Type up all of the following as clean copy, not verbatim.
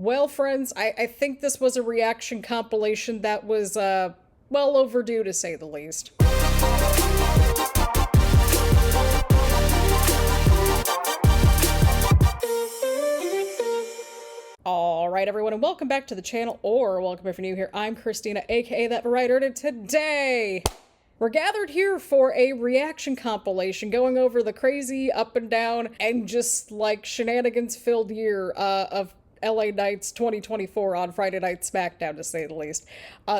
Well, friends, I think this was a reaction compilation that was, well overdue to say the least. Alright, everyone, and welcome back to the channel, or welcome if you're new here. I'm Christina, aka That Writer, and today we're gathered here for a reaction compilation going over the crazy up and down and just like shenanigans-filled year of LA Knight's 2024 on Friday Night Smackdown, to say the least.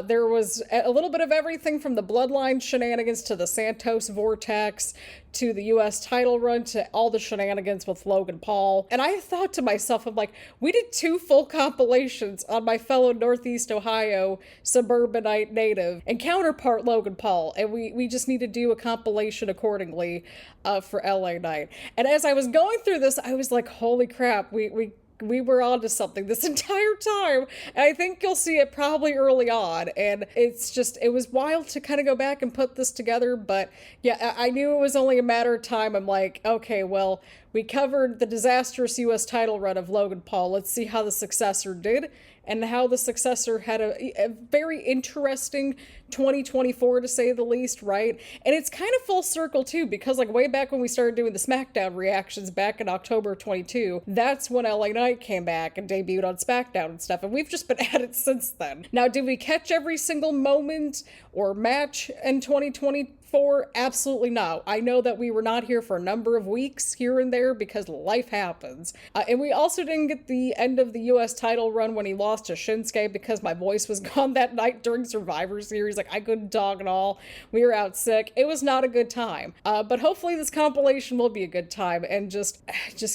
There was a little bit of everything from the Bloodline shenanigans to the Santos Vortex to the US title run to all the shenanigans with Logan Paul. And I thought to myself, I'm like, we did 2 full compilations on my fellow Northeast Ohio suburbanite native and counterpart Logan Paul, and we just need to do a compilation accordingly for LA Knight. And as I was going through this, I was like, holy crap, we were onto something this entire time, and I think you'll see it probably early on, and it was wild to kind of go back and put this together, but yeah, I knew it was only a matter of time. I'm like, okay, well, we covered the disastrous US title run of Logan Paul, let's see how the successor did, and how the successor had a very interesting 2024, to say the least, right? And it's kind of full circle too, because like way back when we started doing the SmackDown reactions back in October of 22, that's when LA Knight came back and debuted on SmackDown and stuff, and we've just been at it since then. Now, did we catch every single moment or match in 2024? Absolutely not. I know that we were not here for a number of weeks here and there because life happens. And we also didn't get the end of the US title run when he lost to Shinsuke because my voice was gone that night during Survivor Series. Like, I couldn't talk at all. We were out sick. It was not a good time. But hopefully this compilation will be a good time. And just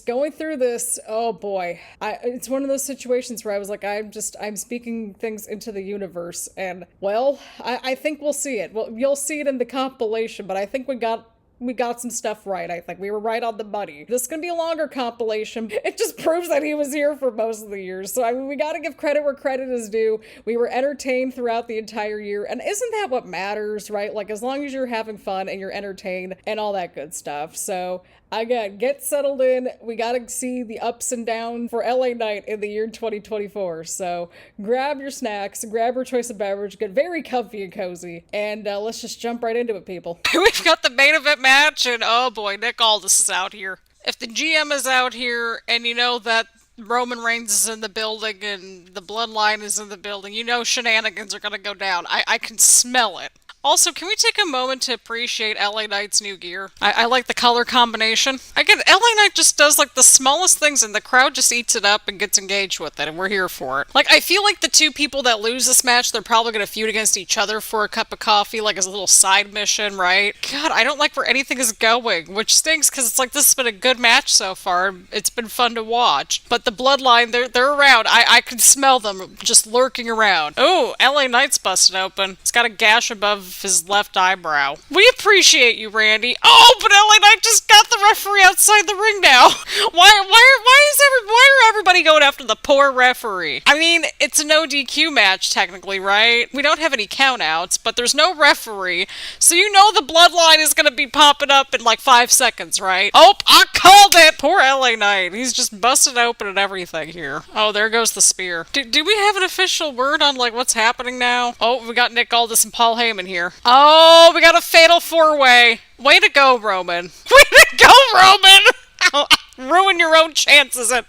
going through this, oh boy. It's one of those situations where I was like, I'm speaking things into the universe. And, well, I think we'll see it. Well, you'll see it in the compilation, but I think we got some stuff right. I think we were right on the money. This is gonna be a longer compilation. It just proves that he was here for most of the year. So, I mean, we gotta give credit where credit is due. We were entertained throughout the entire year, and isn't that what matters, right? Like, as long as you're having fun and you're entertained and all that good stuff. So, again, get settled in. We gotta see the ups and downs for LA Knight in the year 2024. So, grab your snacks, grab your choice of beverage, get very comfy and cozy, and let's just jump right into it, people. We've got the main event match, and oh boy, Nick Aldis is out here. If the GM is out here, and you know that Roman Reigns is in the building, and the Bloodline is in the building, you know shenanigans are gonna go down. I can smell it. Also, can we take a moment to appreciate LA Knight's new gear? I like the color combination. Again, LA Knight just does like the smallest things and the crowd just eats it up and gets engaged with it, and we're here for it. Like, I feel like the 2 people that lose this match, they're probably going to feud against each other for a cup of coffee, like as a little side mission, right? God, I don't like where anything is going, which stinks because it's like this has been a good match so far. It's been fun to watch. But the Bloodline, they're around. I can smell them just lurking around. Oh, LA Knight's busted open. It's got a gash above his left eyebrow. We appreciate you, Randy. Oh, but LA Knight just got the referee outside the ring now. Why are everybody going after the poor referee? I mean, it's a no DQ match technically, right? We don't have any countouts, but there's no referee, so you know the Bloodline is gonna be popping up in like 5 seconds, right? Oh, I called it. Poor LA Knight. He's just busted open and everything here. Oh, there goes the spear. Do we have an official word on like what's happening now? Oh, we got Nick Aldis and Paul Heyman here. Oh, we got a fatal 4-way. Way to go, Roman. Way to go, Roman! Ruin your own chances at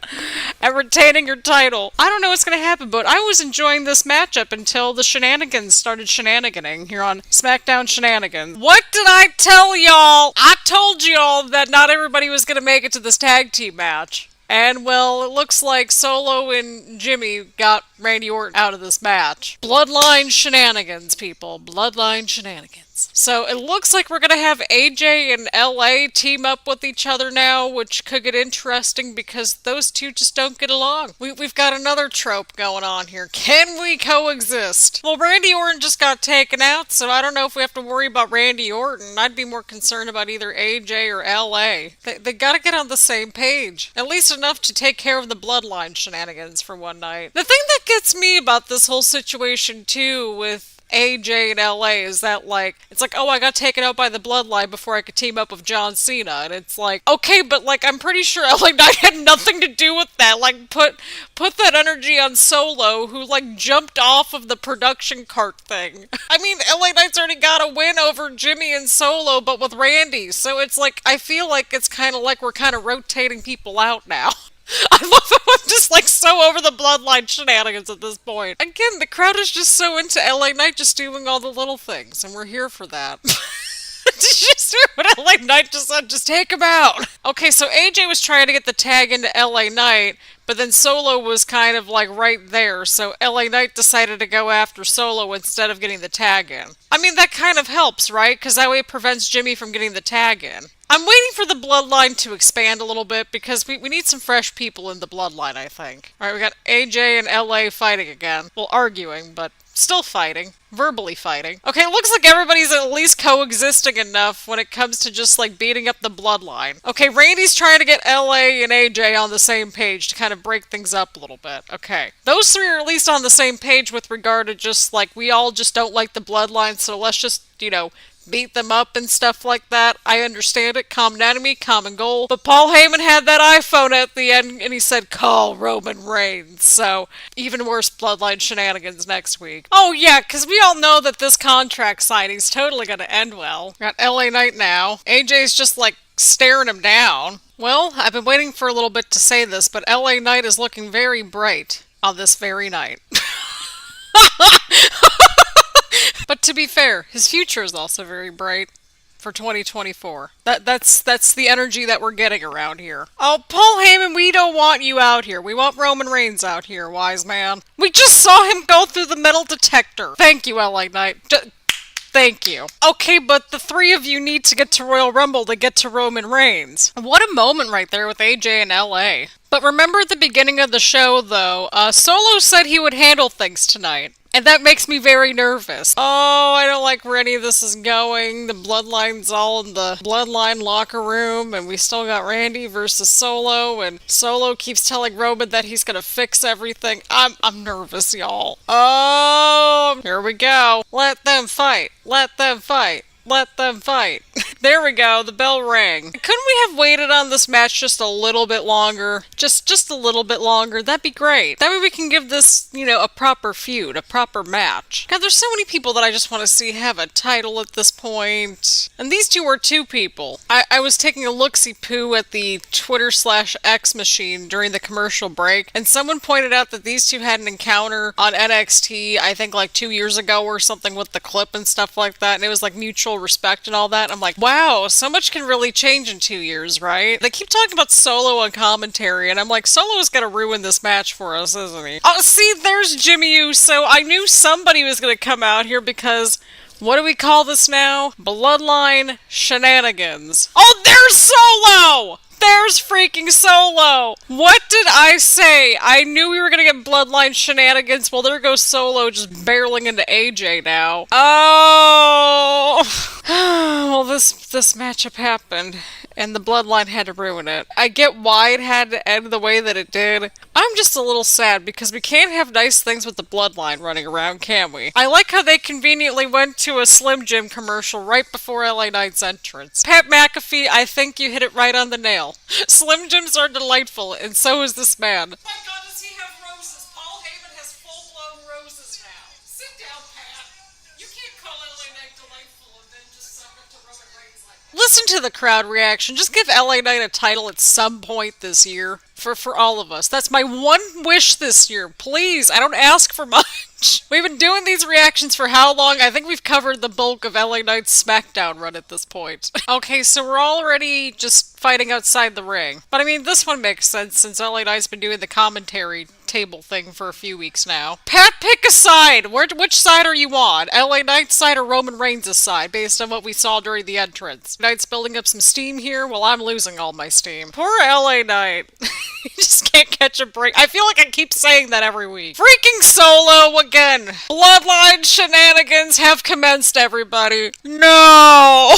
retaining your title. I don't know what's going to happen, but I was enjoying this matchup until the shenanigans started shenaniganing here on SmackDown Shenanigans. What did I tell y'all? I told y'all that not everybody was going to make it to this tag team match. And, well, it looks like Solo and Jimmy got Randy Orton out of this match. Bloodline shenanigans, people. Bloodline shenanigans. So it looks like we're going to have AJ and LA team up with each other now, which could get interesting because those 2 just don't get along. We've got another trope going on here. Can we coexist? Well, Randy Orton just got taken out, so I don't know if we have to worry about Randy Orton. I'd be more concerned about either AJ or LA. They got to get on the same page. At least enough to take care of the Bloodline shenanigans for one night. The thing that gets me about this whole situation, too, with AJ in LA is that, like, it's like, oh, I got taken out by the Bloodline before I could team up with John Cena. And it's like, okay, but, like, I'm pretty sure LA Knight had nothing to do with that. Like, put that energy on Solo, who, like, jumped off of the production cart thing. I mean, LA Knight's already got a win over Jimmy and Solo, but with Randy. So it's like, I feel like it's kind of like we're kind of rotating people out now. I love how I'm just like so over the Bloodline shenanigans at this point. Again, the crowd is just so into LA Knight just doing all the little things, and we're here for that. Just do what LA Knight just said, just take him out. Okay, so AJ was trying to get the tag into LA Knight, but then Solo was kind of like right there, so LA Knight decided to go after Solo instead of getting the tag in. I mean, that kind of helps, right? Because that way it prevents Jimmy from getting the tag in. I'm waiting for the Bloodline to expand a little bit because we need some fresh people in the Bloodline, I think. Alright, we got AJ and LA fighting again. Well, arguing, but still fighting. Verbally fighting. Okay, it looks like everybody's at least coexisting enough when it comes to just, like, beating up the Bloodline. Okay, Randy's trying to get LA and AJ on the same page to kind of break things up a little bit. Okay. Those three are at least on the same page with regard to just, like, we all just don't like the Bloodline, so let's just, you know, beat them up and stuff like that. I understand it. Common enemy, common goal. But Paul Heyman had that iPhone at the end and he said, call Roman Reigns. So, even worse Bloodline shenanigans next week. Oh yeah, because we all know that this contract signing's totally going to end well. Got LA Knight now. AJ's just like staring him down. Well, I've been waiting for a little bit to say this, but LA Knight is looking very bright on this very night. But to be fair, his future is also very bright for 2024. That's the energy that we're getting around here. Oh, Paul Heyman, we don't want you out here. We want Roman Reigns out here, wise man. We just saw him go through the metal detector. Thank you, LA Knight. Thank you. Okay, but the three of you need to get to Royal Rumble to get to Roman Reigns. What a moment right there with AJ and LA. But remember at the beginning of the show, though, Solo said he would handle things tonight. And that makes me very nervous. Oh, I don't like where any of this is going. The Bloodline's all in the Bloodline locker room, and we still got Randy versus Solo, and Solo keeps telling Roman that he's gonna fix everything. I'm nervous, y'all. Oh, here we go. Let them fight. Let them fight. Let them fight. There we go, the bell rang. Couldn't we have waited on this match just a little bit longer? Just a little bit longer, that'd be great. That way we can give this, you know, a proper feud, a proper match. God, there's so many people that I just want to see have a title at this point. And these two are two people. I was taking a look-see-poo at the Twitter/X machine during the commercial break, and someone pointed out that these two had an encounter on NXT, I think like 2 years ago or something with the clip and stuff like that, and it was like mutual respect and all that. I'm like, wow, so much can really change in 2 years, right? They keep talking about Solo on commentary, and I'm like, Solo is gonna ruin this match for us, isn't he? Oh, see, there's Jimmy Uso. I knew somebody was gonna come out here because, what do we call this now? Bloodline Shenanigans. Oh, there's Solo! There's freaking Solo! What did I say? I knew we were gonna get Bloodline Shenanigans. Well, there goes Solo just barreling into AJ now. Oh! Well, this matchup happened, and the Bloodline had to ruin it. I get why it had to end the way that it did. I'm just a little sad because we can't have nice things with the Bloodline running around, can we? I like how they conveniently went to a Slim Jim commercial right before LA Knight's entrance. Pat McAfee, I think you hit it right on the nail. Slim Jims are delightful, and so is this man. My God, does he have roses? Paul Heyman has full-blown roses now. Sit down, Pat. You can't call LA Knight delightful and then just suck up to Roman Reigns like that. Listen to the crowd reaction. Just give LA Knight a title at some point this year. For all of us. That's my one wish this year. Please, I don't ask for much. We've been doing these reactions for how long? I think we've covered the bulk of LA Knight's Smackdown run at this point. Okay, so we're already just fighting outside the ring. But I mean, this one makes sense since LA Knight's been doing the commentary table thing for a few weeks now. Pat, pick a side! Which side are you on? LA Knight's side or Roman Reigns' side, based on what we saw during the entrance? Knight's building up some steam here, while I'm losing all my steam. Poor LA Knight. He just can't catch a break. I feel like I keep saying that every week. Freaking Solo again! Bloodline shenanigans have commenced, everybody. No!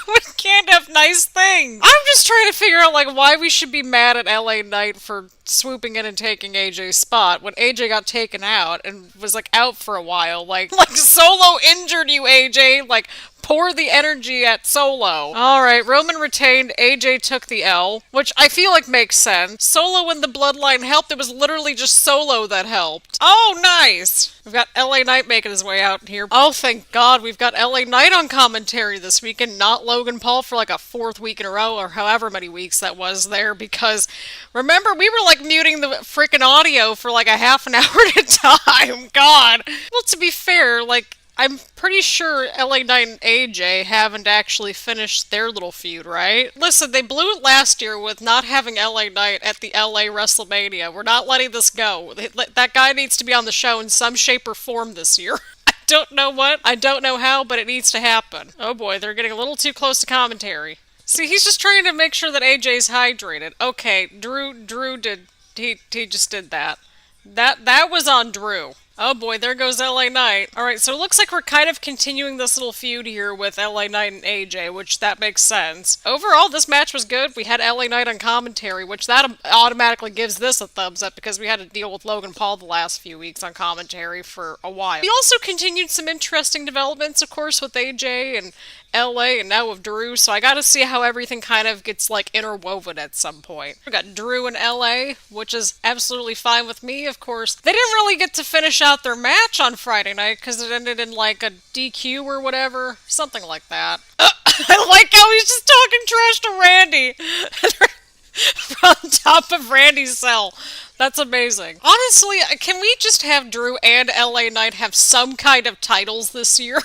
We can't have nice things. I'm just trying to figure out, like, why we should be mad at LA Knight for swooping in and taking AJ AJ's spot when AJ got taken out and was like out for a while. Like Solo injured you, AJ. Like, pour the energy at Solo. Alright, Roman retained, AJ took the L, which I feel like makes sense. Solo and the Bloodline helped, it was literally just Solo that helped. Oh, nice! We've got LA Knight making his way out here. Oh, thank God, we've got LA Knight on commentary this weekend, not Logan Paul for like a 4th week in a row, or however many weeks that was there, because remember, we were like muting the freaking audio for like a half an hour at a time. God. Well, to be fair, like, I'm pretty sure LA Knight and AJ haven't actually finished their little feud, right? Listen, they blew it last year with not having LA Knight at the LA WrestleMania. We're not letting this go. That guy needs to be on the show in some shape or form this year. I don't know what, I don't know how, but it needs to happen. Oh boy, they're getting a little too close to commentary. See, he's just trying to make sure that AJ's hydrated. Okay, Drew did, he just did that. That was on Drew. Oh boy, there goes LA Knight. Alright, so it looks like we're kind of continuing this little feud here with LA Knight and AJ, which that makes sense. Overall, this match was good. We had LA Knight on commentary, which that automatically gives this a thumbs up because we had to deal with Logan Paul the last few weeks on commentary for a while. We also continued some interesting developments, of course, with AJ and LA and now with Drew, so I gotta see how everything kind of gets like interwoven at some point. We got Drew and LA, which is absolutely fine with me, of course. They didn't really get to finish out their match on Friday night because it ended in like a DQ or whatever, something like that. I like how he's just talking trash to Randy on top of Randy's cell. That's amazing. Honestly, can we just have Drew and LA Knight have some kind of titles this year?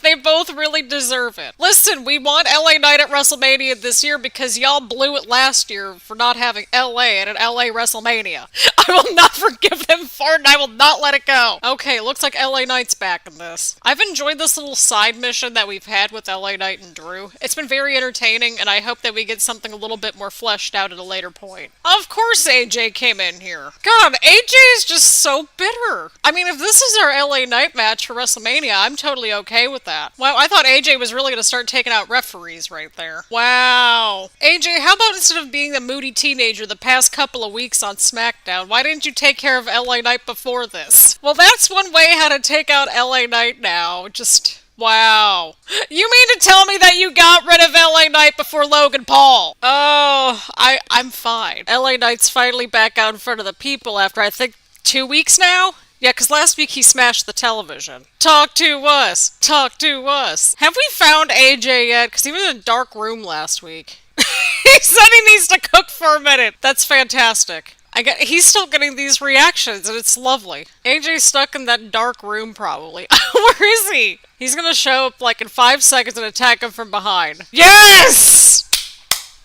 They both really deserve it. Listen, we want LA Knight at WrestleMania this year because y'all blew it last year for not having LA at an LA WrestleMania. I will not forgive them for it and I will not let it go. Okay, looks like LA Knight's back in this. I've enjoyed this little side mission that we've had with LA Knight and Drew. It's been very entertaining and I hope that we get something a little bit more fleshed out at a later point. Of course AJ came in here. God, AJ is just so bitter. I mean, if this is our LA Knight match for WrestleMania, I'm totally okay with that. Wow, I thought AJ was really going to start taking out referees right there. Wow. AJ, how about instead of being the moody teenager the past couple of weeks on SmackDown, why didn't you take care of LA Knight before this? Well, that's one way how to take out LA Knight now. Just... wow. You mean to tell me that you got rid of LA Knight before Logan Paul? Oh, I'm fine. LA Knight's finally back out in front of the people after, I think, 2 weeks now? Yeah, because last week he smashed the television. Talk to us. Talk to us. Have we found AJ yet? Because he was in a dark room last week. He said he needs to cook for a minute. That's fantastic. He's still getting these reactions, and it's lovely. AJ's stuck in that dark room, probably. Where is he? He's gonna show up, like, in 5 seconds and attack him from behind. Yes!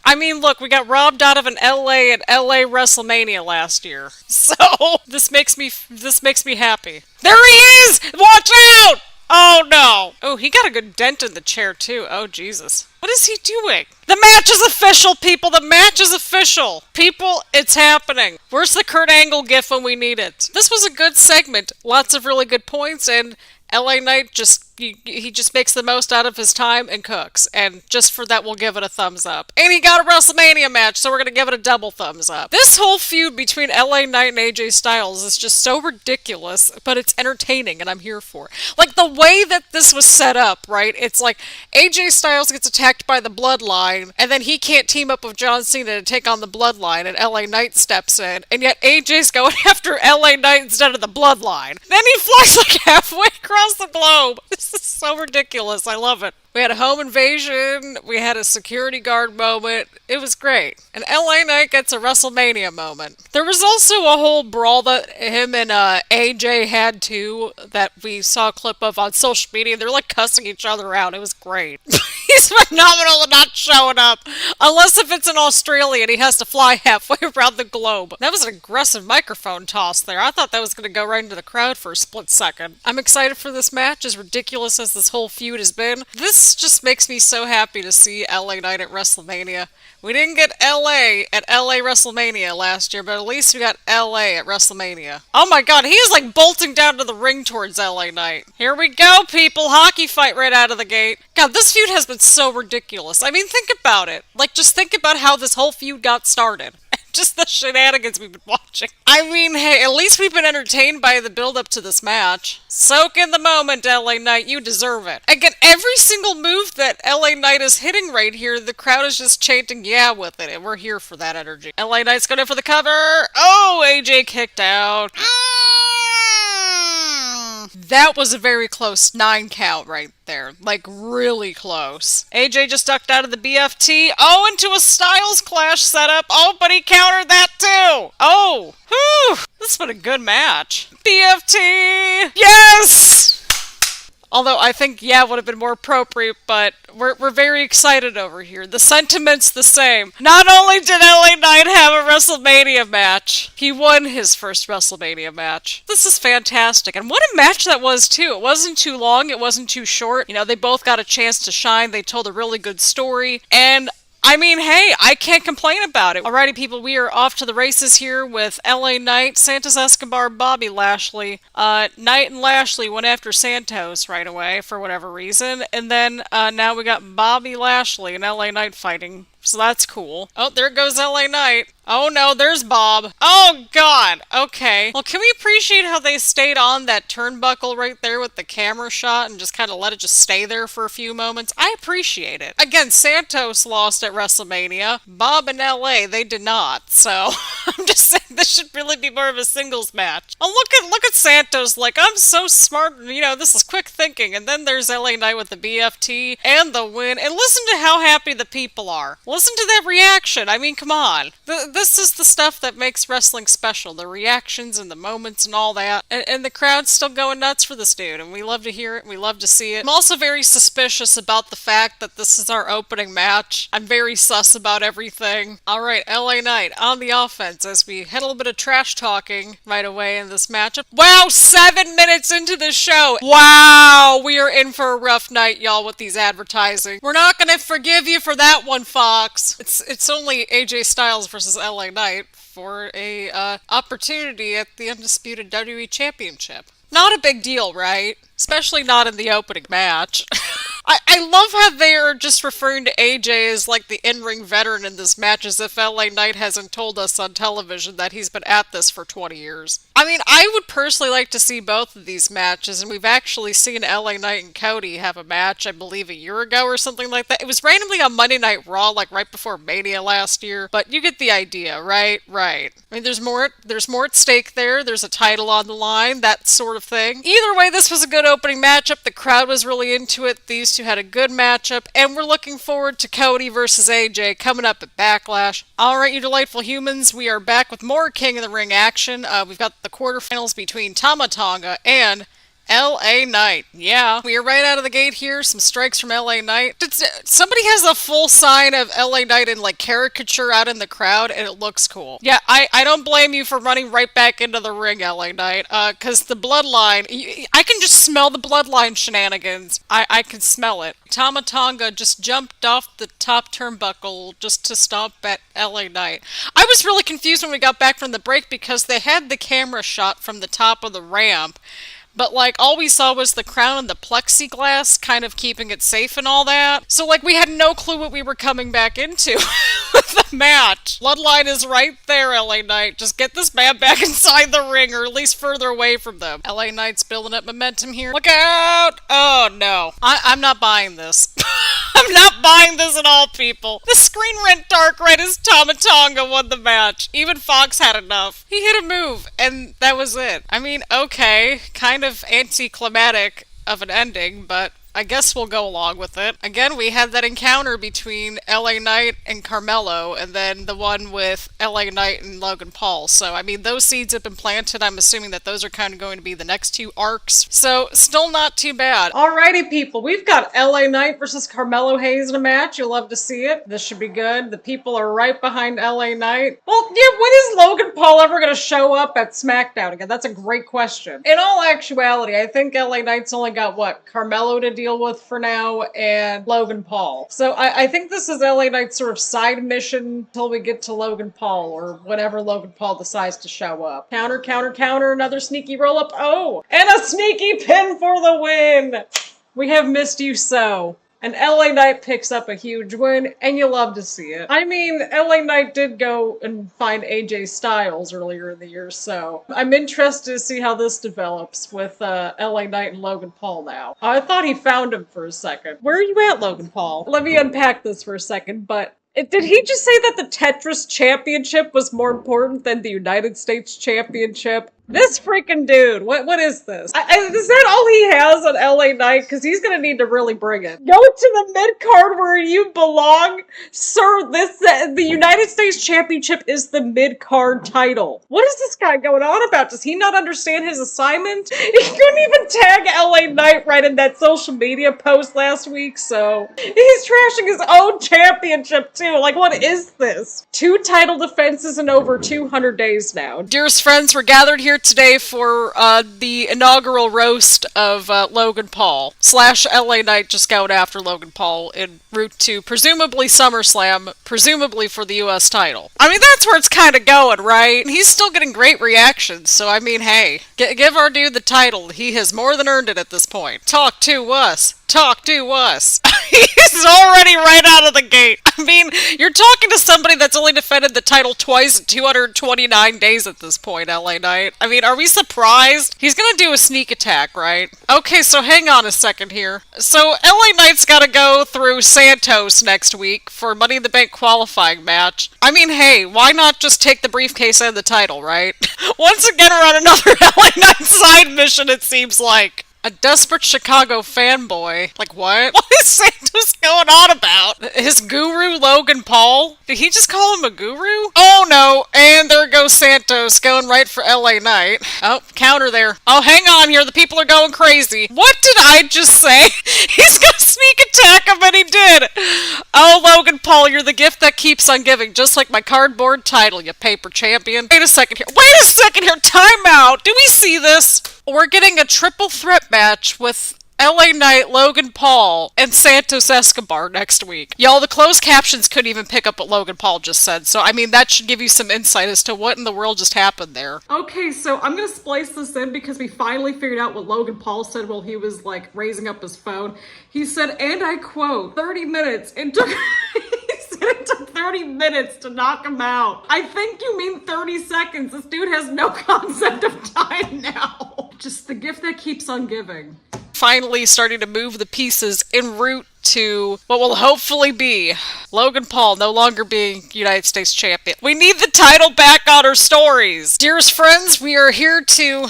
I mean, look, we got robbed out of an LA at LA WrestleMania last year. So, this makes me happy. There he is! Watch out! Oh, no. Oh, he got a good dent in the chair, too. Oh, Jesus. What is he doing? The match is official, people! The match is official! People, it's happening. Where's the Kurt Angle gif when we need it? This was a good segment. Lots of really good points, and LA Knight he just makes the most out of his time and cooks. And just for that, we'll give it a thumbs up. And he got a WrestleMania match, so we're gonna give it a double thumbs up. This whole feud between LA Knight and AJ Styles is just so ridiculous, but it's entertaining, and I'm here for it. Like, the way that this was set up, right? It's like, AJ Styles gets attacked by the Bloodline, and then he can't team up with John Cena to take on the Bloodline, and LA Knight steps in, and yet AJ's going after LA Knight instead of the Bloodline. Then he flies like halfway across the globe. This is so ridiculous. I love it. We had a home invasion. We had a security guard moment. It was great. And LA Knight gets a WrestleMania moment. There was also a whole brawl that him and AJ had too that we saw a clip of on social media. They're like cussing each other out. It was great. He's phenomenal at not showing up. Unless if it's in Australia and he has to fly halfway around the globe. That was an aggressive microphone toss there. I thought that was going to go right into the crowd for a split second. I'm excited for this match, as ridiculous as this whole feud has been. This just makes me so happy to see LA Knight at WrestleMania. We didn't get LA at LA WrestleMania last year, but at least we got LA at WrestleMania. Oh my god, he is like bolting down to the ring towards LA Knight. Here we go, people. Hockey fight right out of the gate. God, this feud has been so ridiculous. I mean, think about it. Like, just think about how this whole feud got started. Just the shenanigans we've been watching. I mean, hey, at least we've been entertained by the build-up to this match. Soak in the moment, LA Knight. You deserve it. Again, every single move that LA Knight is hitting right here, the crowd is just chanting yeah with it, and we're here for that energy. LA Knight's going in for the cover. Oh, AJ kicked out. That was a very close 9 count right there. Like, really close. AJ just ducked out of the BFT. Oh, into a Styles Clash setup. Oh, but he countered that too. Oh, whew. This has been a good match. BFT. Yes! Although I think, yeah, would have been more appropriate, but we're very excited over here. The sentiment's the same. Not only did LA Knight have a WrestleMania match, he won his first WrestleMania match. This is fantastic. And what a match that was, too. It wasn't too long. It wasn't too short. You know, they both got a chance to shine. They told a really good story. And I mean, hey, I can't complain about it. Alrighty, people, we are off to the races here with LA Knight, Santos Escobar, Bobby Lashley. Knight and Lashley went after Santos right away for whatever reason. And then now we got Bobby Lashley and LA Knight fighting. So that's cool. Oh, there goes LA Knight. Oh no, there's Bob. Oh god, okay. Well, can we appreciate how they stayed on that turnbuckle right there with the camera shot and just kind of let it just stay there for a few moments? I appreciate it. Again, Santos lost at WrestleMania. Bob and LA, they did not. So, I'm just saying this should really be more of a singles match. Oh, look at Santos like, I'm so smart, you know, this is quick thinking. And then there's LA Knight with the BFT and the win. And listen to how happy the people are. Listen to that reaction. I mean, come on. This is the stuff that makes wrestling special. The reactions and the moments and all that. And the crowd's still going nuts for this dude. And we love to hear it. We love to see it. I'm also very suspicious about the fact that this is our opening match. I'm very sus about everything. Alright, LA Knight on the offense as we had a little bit of trash talking right away in this matchup. Wow, 7 minutes into the show. Wow, we are in for a rough night, y'all, with these advertising. We're not gonna forgive you for that one, Fox. It's only AJ Styles versus LA Knight for a opportunity at the Undisputed WWE Championship. Not a big deal, right? Especially not in the opening match. I love how they are just referring to AJ as like the in-ring veteran in this match as if LA Knight hasn't told us on television that he's been at this for 20 years. I mean, I would personally like to see both of these matches, and we've actually seen LA Knight and Cody have a match, I believe, a year ago or something like that. It was randomly on Monday Night Raw, like right before Mania last year, but you get the idea, right? Right. I mean, there's more at stake there. There's a title on the line, that sort of thing. Either way, this was a good opening matchup. The crowd was really into it. These two had a good matchup, and we're looking forward to Cody versus AJ coming up at Backlash. Alright, you delightful humans, we are back with more King of the Ring action. We've got the quarterfinals between Tonga and LA Knight. Yeah, we are right out of the gate here. Some strikes from LA Knight. Somebody has a full sign of LA Knight in like caricature out in the crowd, and it looks cool. Yeah, I don't blame you for running right back into the ring, LA Knight, because the Bloodline, I can just smell the Bloodline shenanigans. I can smell it. Tonga just jumped off the top turnbuckle just to stomp at LA Knight. I was really confused when we got back from the break because they had the camera shot from the top of the ramp. But, like, all we saw was the crown and the plexiglass kind of keeping it safe and all that. So, like, we had no clue what we were coming back into with the match. Bloodline is right there, LA Knight. Just get this man back inside the ring, or at least further away from them. LA Knight's building up momentum here. Look out! Oh, no. I'm not buying this. I'm not buying this at all, people. The screen went dark right as Tonga won the match. Even Fox had enough. He hit a move, and that was it. I mean, okay, kind of anticlimactic of an ending, but I guess we'll go along with it. Again, we had that encounter between LA Knight and Carmelo, and then the one with LA Knight and Logan Paul. So, I mean, those seeds have been planted. I'm assuming that those are kind of going to be the next two arcs. So, still not too bad. Alrighty, people. We've got LA Knight versus Carmelo Hayes in a match. You'll love to see it. This should be good. The people are right behind LA Knight. Well, yeah, when is Logan Paul ever going to show up at Smackdown again? That's a great question. In all actuality, I think LA Knight's only got, what, Carmelo to deal with for now and Logan Paul. So I think this is LA Knight's sort of side mission until we get to Logan Paul or whenever Logan Paul decides to show up. Counter, counter, counter, another sneaky roll up. Oh, and a sneaky pin for the win. We have missed you so. And LA Knight picks up a huge win, and you love to see it. I mean, LA Knight did go and find AJ Styles earlier in the year, so I'm interested to see how this develops with LA Knight and Logan Paul now. I thought he found him for a second. Where are you at, Logan Paul? Let me unpack this for a second, but did he just say that the Tetris Championship was more important than the United States Championship? This freaking dude, what is this? Is that all he has on LA Knight? Because he's gonna need to really bring it. Go to the mid-card where you belong. Sir, the United States Championship is the mid-card title. What is this guy going on about? Does he not understand his assignment? He couldn't even tag LA Knight right in that social media post last week, so he's trashing his own championship too. Like, what is this? 2 title defenses in over 200 days now. Dearest friends, we're gathered here today for the inaugural roast of Logan Paul / LA Knight just going after Logan Paul en route to presumably SummerSlam, presumably for the US title. I mean, that's where it's kind of going, right? He's still getting great reactions, so I mean, hey, give our dude the title. He has more than earned it at this point. Talk to us. Talk to us. He's already right out of the gate. I mean, you're talking to somebody that's only defended the title twice in 229 days at this point, LA Knight. I mean, are we surprised? He's gonna do a sneak attack, right? Okay, so hang on a second here. So LA Knight's gotta go through Santos next week for Money in the Bank qualifying match. I mean, hey, why not just take the briefcase and the title, right? Once again, we're on another LA Knight side mission, it seems like. A desperate Chicago fanboy. Like, what? What is Santos going on about? His guru, Logan Paul? Did he just call him a guru? Oh no, and there goes Santos going right for LA Knight. Oh, counter there. Oh, hang on here, the people are going crazy. What did I just say? He's gonna sneak attack him, and he did! Oh, Logan Paul, you're the gift that keeps on giving, just like my cardboard title, you paper champion. Wait a second here, time out! Do we see this? We're getting a triple threat match with LA Knight, Logan Paul, and Santos Escobar next week. Y'all, the closed captions couldn't even pick up what Logan Paul just said, so I mean, that should give you some insight as to what in the world just happened there. Okay, so I'm gonna splice this in because we finally figured out what Logan Paul said while he was, like, raising up his phone. He said, and I quote, 30 minutes. It took... It took 30 minutes to knock him out. I think you mean 30 seconds. This dude has no concept of time now. Just the gift that keeps on giving. Finally starting to move the pieces en route to what will hopefully be Logan Paul no longer being United States champion. We need the title back on our stories. Dearest friends, we are here to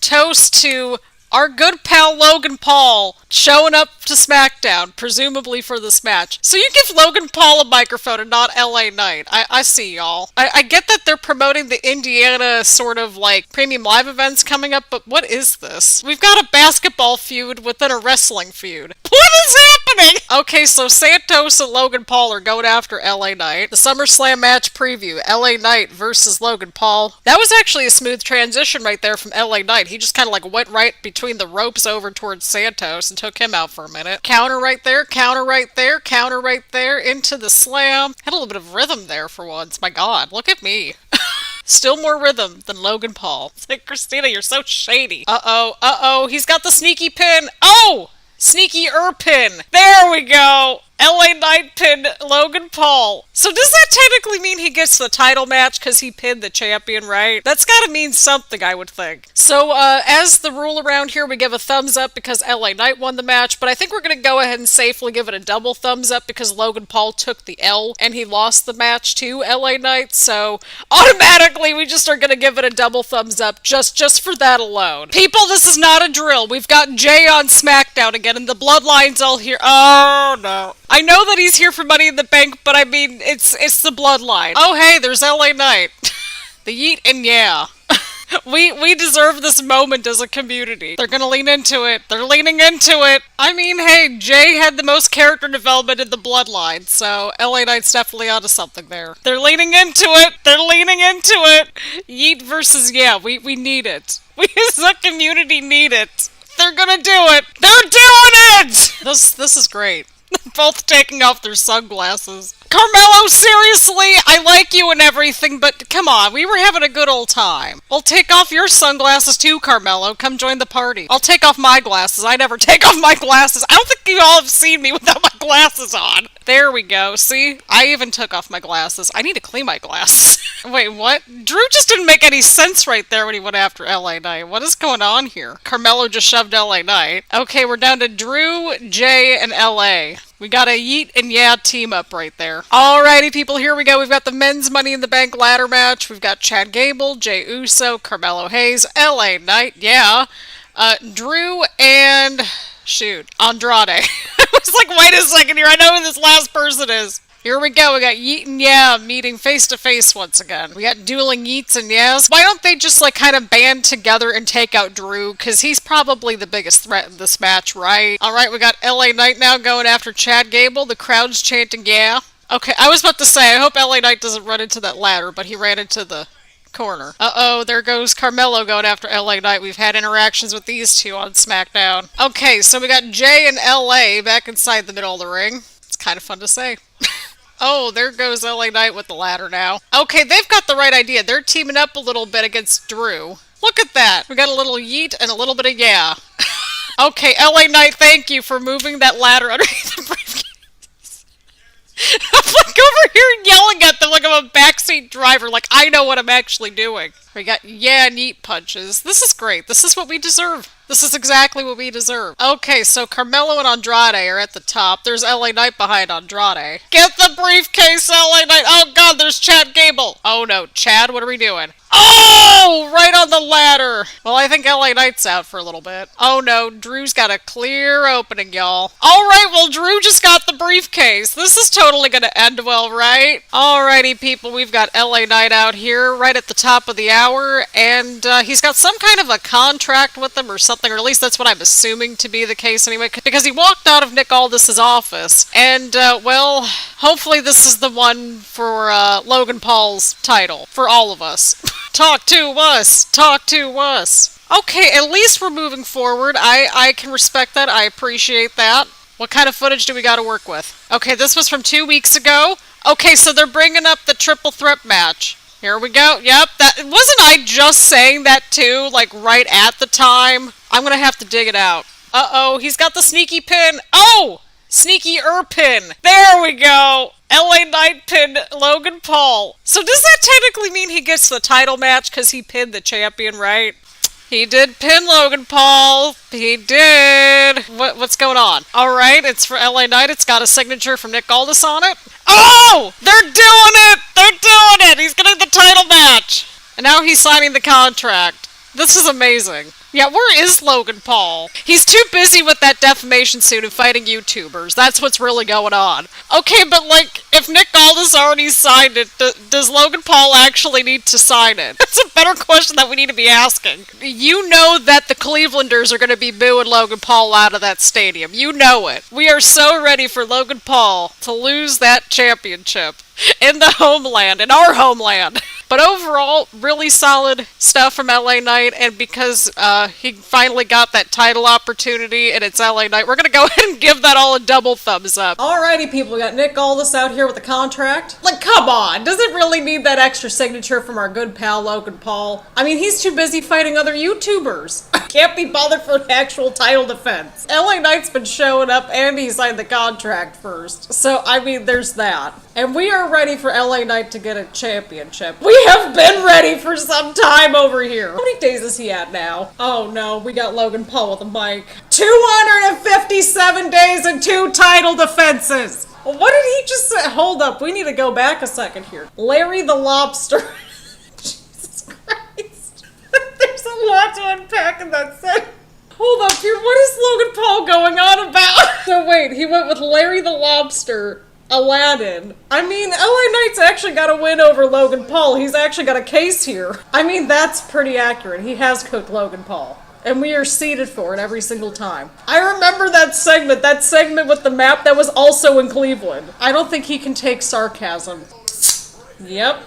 toast to our good pal Logan Paul showing up to SmackDown, presumably for this match. So you give Logan Paul a microphone and not LA Knight. I see y'all. I get that they're promoting the Indiana sort of like premium live events coming up, but what is this? We've got a basketball feud within a wrestling feud. What is happening? Okay, so Santos and Logan Paul are going after LA Knight. The SummerSlam match preview, LA Knight versus Logan Paul. That was actually a smooth transition right there from LA Knight. He just kind of like went right between the ropes over towards Santos and took him out for a minute. Counter right there, counter right there, counter right there, into the slam. Had a little bit of rhythm there for once. My God, look at me. Still more rhythm than Logan Paul. It's like, Christina, you're so shady. Uh-oh, he's got the sneaky pin. Oh! Sneaky pin. There we go. LA Knight pinned Logan Paul. So does that technically mean he gets the title match because he pinned the champion, right? That's gotta mean something, I would think. So, as the rule around here, we give a thumbs up because LA Knight won the match, but I think we're gonna go ahead and safely give it a double thumbs up because Logan Paul took the L and he lost the match to LA Knight, so automatically we just are gonna give it a double thumbs up just for that alone. People, this is not a drill. We've got Jay on SmackDown again and the Bloodline's all here. Oh, no. I know that he's here for Money in the Bank, but I mean, it's the Bloodline. Oh, hey, there's LA Knight. The Yeet and yeah. We deserve this moment as a community. They're gonna lean into it. They're leaning into it. I mean, hey, Jay had the most character development in the Bloodline, so LA Knight's definitely onto something there. They're leaning into it. They're leaning into it. Yeet versus yeah, we need it. We as a community need it. They're gonna do it. They're doing it! This is great. both taking off their sunglasses. Carmelo, seriously, I like you and everything, but come on, we were having a good old time. Well, take off your sunglasses too, Carmelo. Come join the party. I'll take off my glasses. I never take off my glasses. I don't think you all have seen me without my glasses on. There we go. See? I even took off my glasses. I need to clean my glasses. Wait, what? Drew just didn't make any sense right there when he went after LA Knight. What is going on here? Carmelo just shoved LA Knight. Okay, we're down to Drew, Jay, and LA. We got a Yeet and Yeah team up right there. Alrighty, people, here we go. We've got the men's Money in the Bank ladder match. We've got Chad Gable, Jey Uso, Carmelo Hayes, LA Knight, yeah. Drew and... shoot, Andrade. I was like, wait a second here. I know who this last person is. Here we go. We got Yeet and Yeah meeting face to face once again. We got dueling Yeets and Yeahs. Why don't they just like kind of band together and take out Drew? Because he's probably the biggest threat in this match, right? Alright, we got LA Knight now going after Chad Gable. The crowd's chanting yeah. Okay, I was about to say, I hope LA Knight doesn't run into that ladder, but he ran into the corner. Uh-oh, there goes Carmelo going after LA Knight. We've had interactions with these two on SmackDown. Okay, so we got Jay and LA back inside the middle of the ring. It's kind of fun to say. Oh, there goes LA Knight with the ladder now. Okay, they've got the right idea. They're teaming up a little bit against Drew. Look at that. We got a little Yeet and a little bit of Yeah. Okay, LA Knight, thank you for moving that ladder underneath the briefcase. I'm like over here yelling at them like I'm a backseat driver, like I know what I'm actually doing. We got Yeah and Yeet punches. This is great. This is what we deserve. This is exactly what we deserve. Okay, so Carmelo and Andrade are at the top. There's LA Knight behind Andrade. Get the briefcase, LA Knight! Oh god, there's Chad Gable! Oh no, Chad, what are we doing? Oh! Right on the ladder! Well, I think LA Knight's out for a little bit. Oh no, Drew's got a clear opening, y'all. Alright, well, Drew just got the briefcase. This is totally gonna end well, right? Alrighty, people, we've got LA Knight out here right at the top of the hour, and he's got some kind of a contract with them or something, or at least that's what I'm assuming to be the case anyway, because he walked out of Nick Aldis's office, and, well, hopefully this is the one for Logan Paul's title, for all of us. Talk to us! Talk to us! Okay, at least we're moving forward. I can respect that. I appreciate that. What kind of footage do we got to work with? Okay, this was from 2 weeks ago. Okay, so they're bringing up the triple threat match. Here we go. Yep, that wasn't I just saying that too, like right at the time? I'm gonna have to dig it out. Uh-oh, he's got the sneaky pin. Oh! Sneaky pin. There we go. LA Knight pinned Logan Paul. So does that technically mean he gets the title match because he pinned the champion, right? He did pin Logan Paul. He did. What's going on? Alright, it's for LA Knight. It's got a signature from Nick Aldis on it. Oh! They're doing it! They're doing it! He's getting the title match! And now he's signing the contract. This is amazing. Yeah, where is Logan Paul? He's too busy with that defamation suit and fighting YouTubers. That's what's really going on. Okay, but like, if Nick Aldis already signed it, does Logan Paul actually need to sign it? That's a better question that we need to be asking. You know that the Clevelanders are going to be booing Logan Paul out of that stadium. You know it. We are so ready for Logan Paul to lose that championship in the homeland, in our homeland. But overall, really solid stuff from LA Knight, and because he finally got that title opportunity and it's LA Knight, we're going to go ahead and give that all a double thumbs up. Alrighty, people, we got Nick Aldis out here with the contract. Like, come on, does it really need that extra signature from our good pal Logan Paul? I mean, he's too busy fighting other YouTubers. Can't be bothered for an actual title defense. LA Knight's been showing up and he signed the contract first. So, I mean, there's that. And we are ready for LA Knight to get a championship. We have been ready for some time over here. How many days is he at now? Oh no, we got Logan Paul with a mic. 257 days and 2 title defenses. What did he just say? Hold up, we need to go back a second here. Larry the Lobster. Jesus Christ. There's a lot to unpack in that sentence. Hold up here, what is Logan Paul going on about? So wait, he went with Larry the Lobster, Aladdin. I mean, LA Knight's actually got a win over Logan Paul. He's actually got a case here. I mean, that's pretty accurate. He has cooked Logan Paul. And we are seated for it every single time. I remember that segment with the map that was also in Cleveland. I don't think he can take sarcasm. Yep.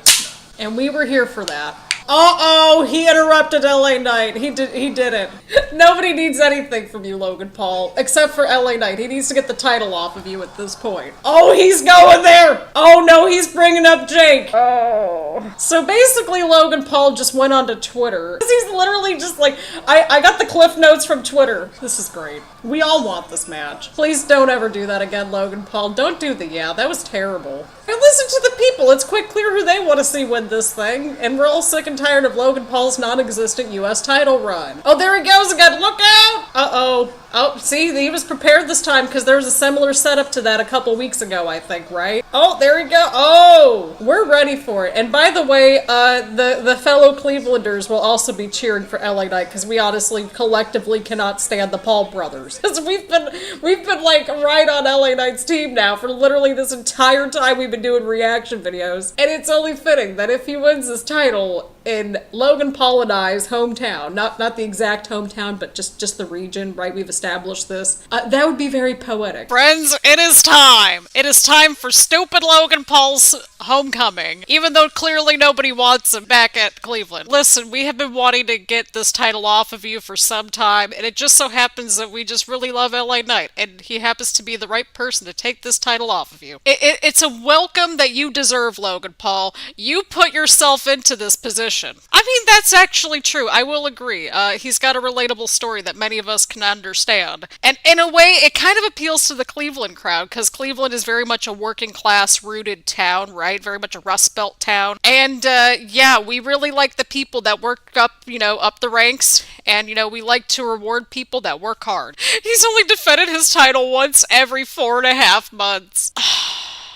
And we were here for that. Uh-oh, he interrupted LA Knight. He did it. Nobody needs anything from you, Logan Paul, except for LA Knight. He needs to get the title off of you at this point. Oh, he's going there! Oh no, he's bringing up Jake. Oh. So basically, Logan Paul just went onto Twitter. He's literally just like, I got the cliff notes from Twitter. This is great. We all want this match. Please don't ever do that again, Logan Paul. Don't do the that was terrible. And listen to the people. It's quite clear who they want to see win this thing. And we're all sick and tired of Logan Paul's non-existent US title run. Oh, there he goes again. Look out! Uh-oh. Oh, see, he was prepared this time because there was a similar setup to that a couple weeks ago, I think, right? Oh, there we go. Oh, we're ready for it. And by the way, the fellow Clevelanders will also be cheering for LA Knight because we honestly collectively cannot stand the Paul brothers. Because we've been like right on LA Knight's team now for literally this entire time we've been doing reaction videos. And it's only fitting that if he wins this title in Logan Paul and I's hometown, not the exact hometown, but just the region, right? We've established this. That would be very poetic. Friends, it is time. It is time for stupid Logan Paul's homecoming, even though clearly nobody wants him back at Cleveland. Listen, we have been wanting to get this title off of you for some time, and it just so happens that we just really love LA Knight, and he happens to be the right person to take this title off of you. It's a welcome that you deserve, Logan Paul. You put yourself into this position. I mean, that's actually true. I will agree. He's got a relatable story that many of us can understand. And in a way, it kind of appeals to the Cleveland crowd, because Cleveland is very much a working class rooted town, right? Very much a Rust Belt town. And yeah, we really like the people that work up, up the ranks. And, we like to reward people that work hard. He's only defended his title once every 4.5 months.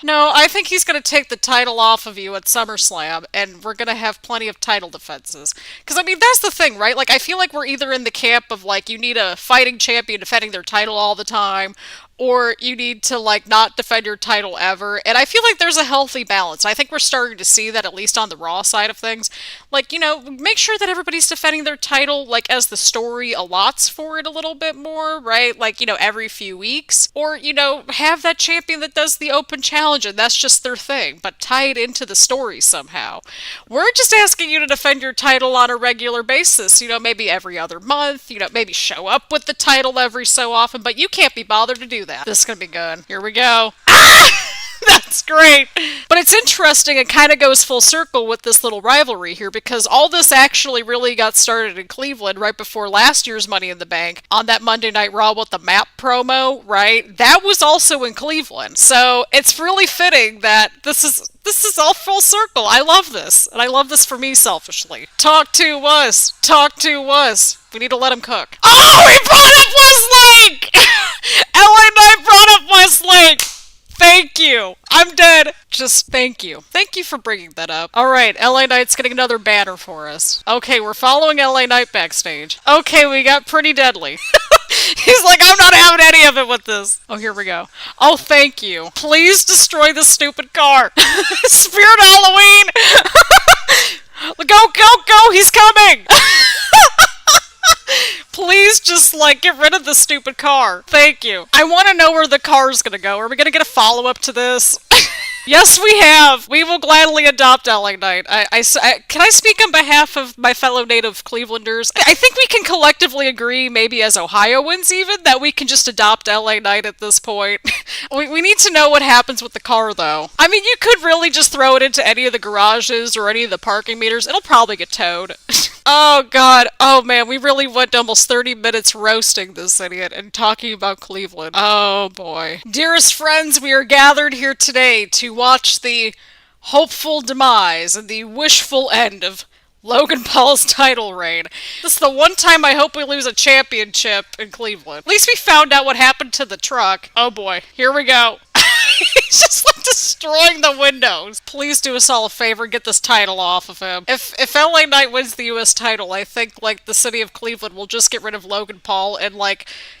No, I think he's going to take the title off of you at SummerSlam, and we're going to have plenty of title defenses. Because, I mean, that's the thing, right? Like, I feel like we're either in the camp of, like, you need a fighting champion defending their title all the time, or you need to, like, not defend your title ever. And I feel like there's a healthy balance. I think we're starting to see that, at least on the Raw side of things. Like, make sure that everybody's defending their title, like, as the story allots for it a little bit more, right? Like, every few weeks. Or, have that champion that does the open challenge, and that's just their thing. But tie it into the story somehow. We're just asking you to defend your title on a regular basis. Maybe every other month. Maybe show up with the title every so often. But you can't be bothered to do that. This is gonna be good. Here we go. That's great. But it's interesting, it kind of goes full circle with this little rivalry here, because all this actually really got started in Cleveland right before last year's Money in the Bank on that Monday Night Raw with the map promo, right? That was also in Cleveland. So it's really fitting that this is all full circle. I love this. And I love this for me selfishly. Talk to us. Talk to us. We need to let him cook. Oh, he brought up Westlake! LA Knight brought up Westlake! Thank you. I'm dead. Just thank you. Thank you for bringing that up. Alright, LA Knight's getting another banner for us. Okay, we're following LA Knight backstage. Okay, we got Pretty Deadly. He's like, I'm not having any of it with this. Oh, here we go. Oh, thank you. Please destroy this stupid car. Spirit Halloween! Go, go, go! He's coming! Please just, get rid of the stupid car. Thank you. I want to know where the car's gonna go. Are we gonna get a follow-up to this? Yes, we have. We will gladly adopt LA Knight. Can I speak on behalf of my fellow native Clevelanders? I think we can collectively agree, maybe as Ohioans even, that we can just adopt LA Knight at this point. We need to know what happens with the car, though. I mean, you could really just throw it into any of the garages or any of the parking meters. It'll probably get towed. Oh, God. Oh, man. We really went almost 30 minutes roasting this idiot and talking about Cleveland. Oh, boy. Dearest friends, we are gathered here today to watch the hopeful demise and the wishful end of Logan Paul's title reign. This is the one time I hope we lose a championship in Cleveland. At least we found out what happened to the truck. Oh, boy. Here we go. He's just destroying the windows. Please do us all a favor and get this title off of him. If LA Knight wins the US title, I think the city of Cleveland will just get rid of Logan Paul and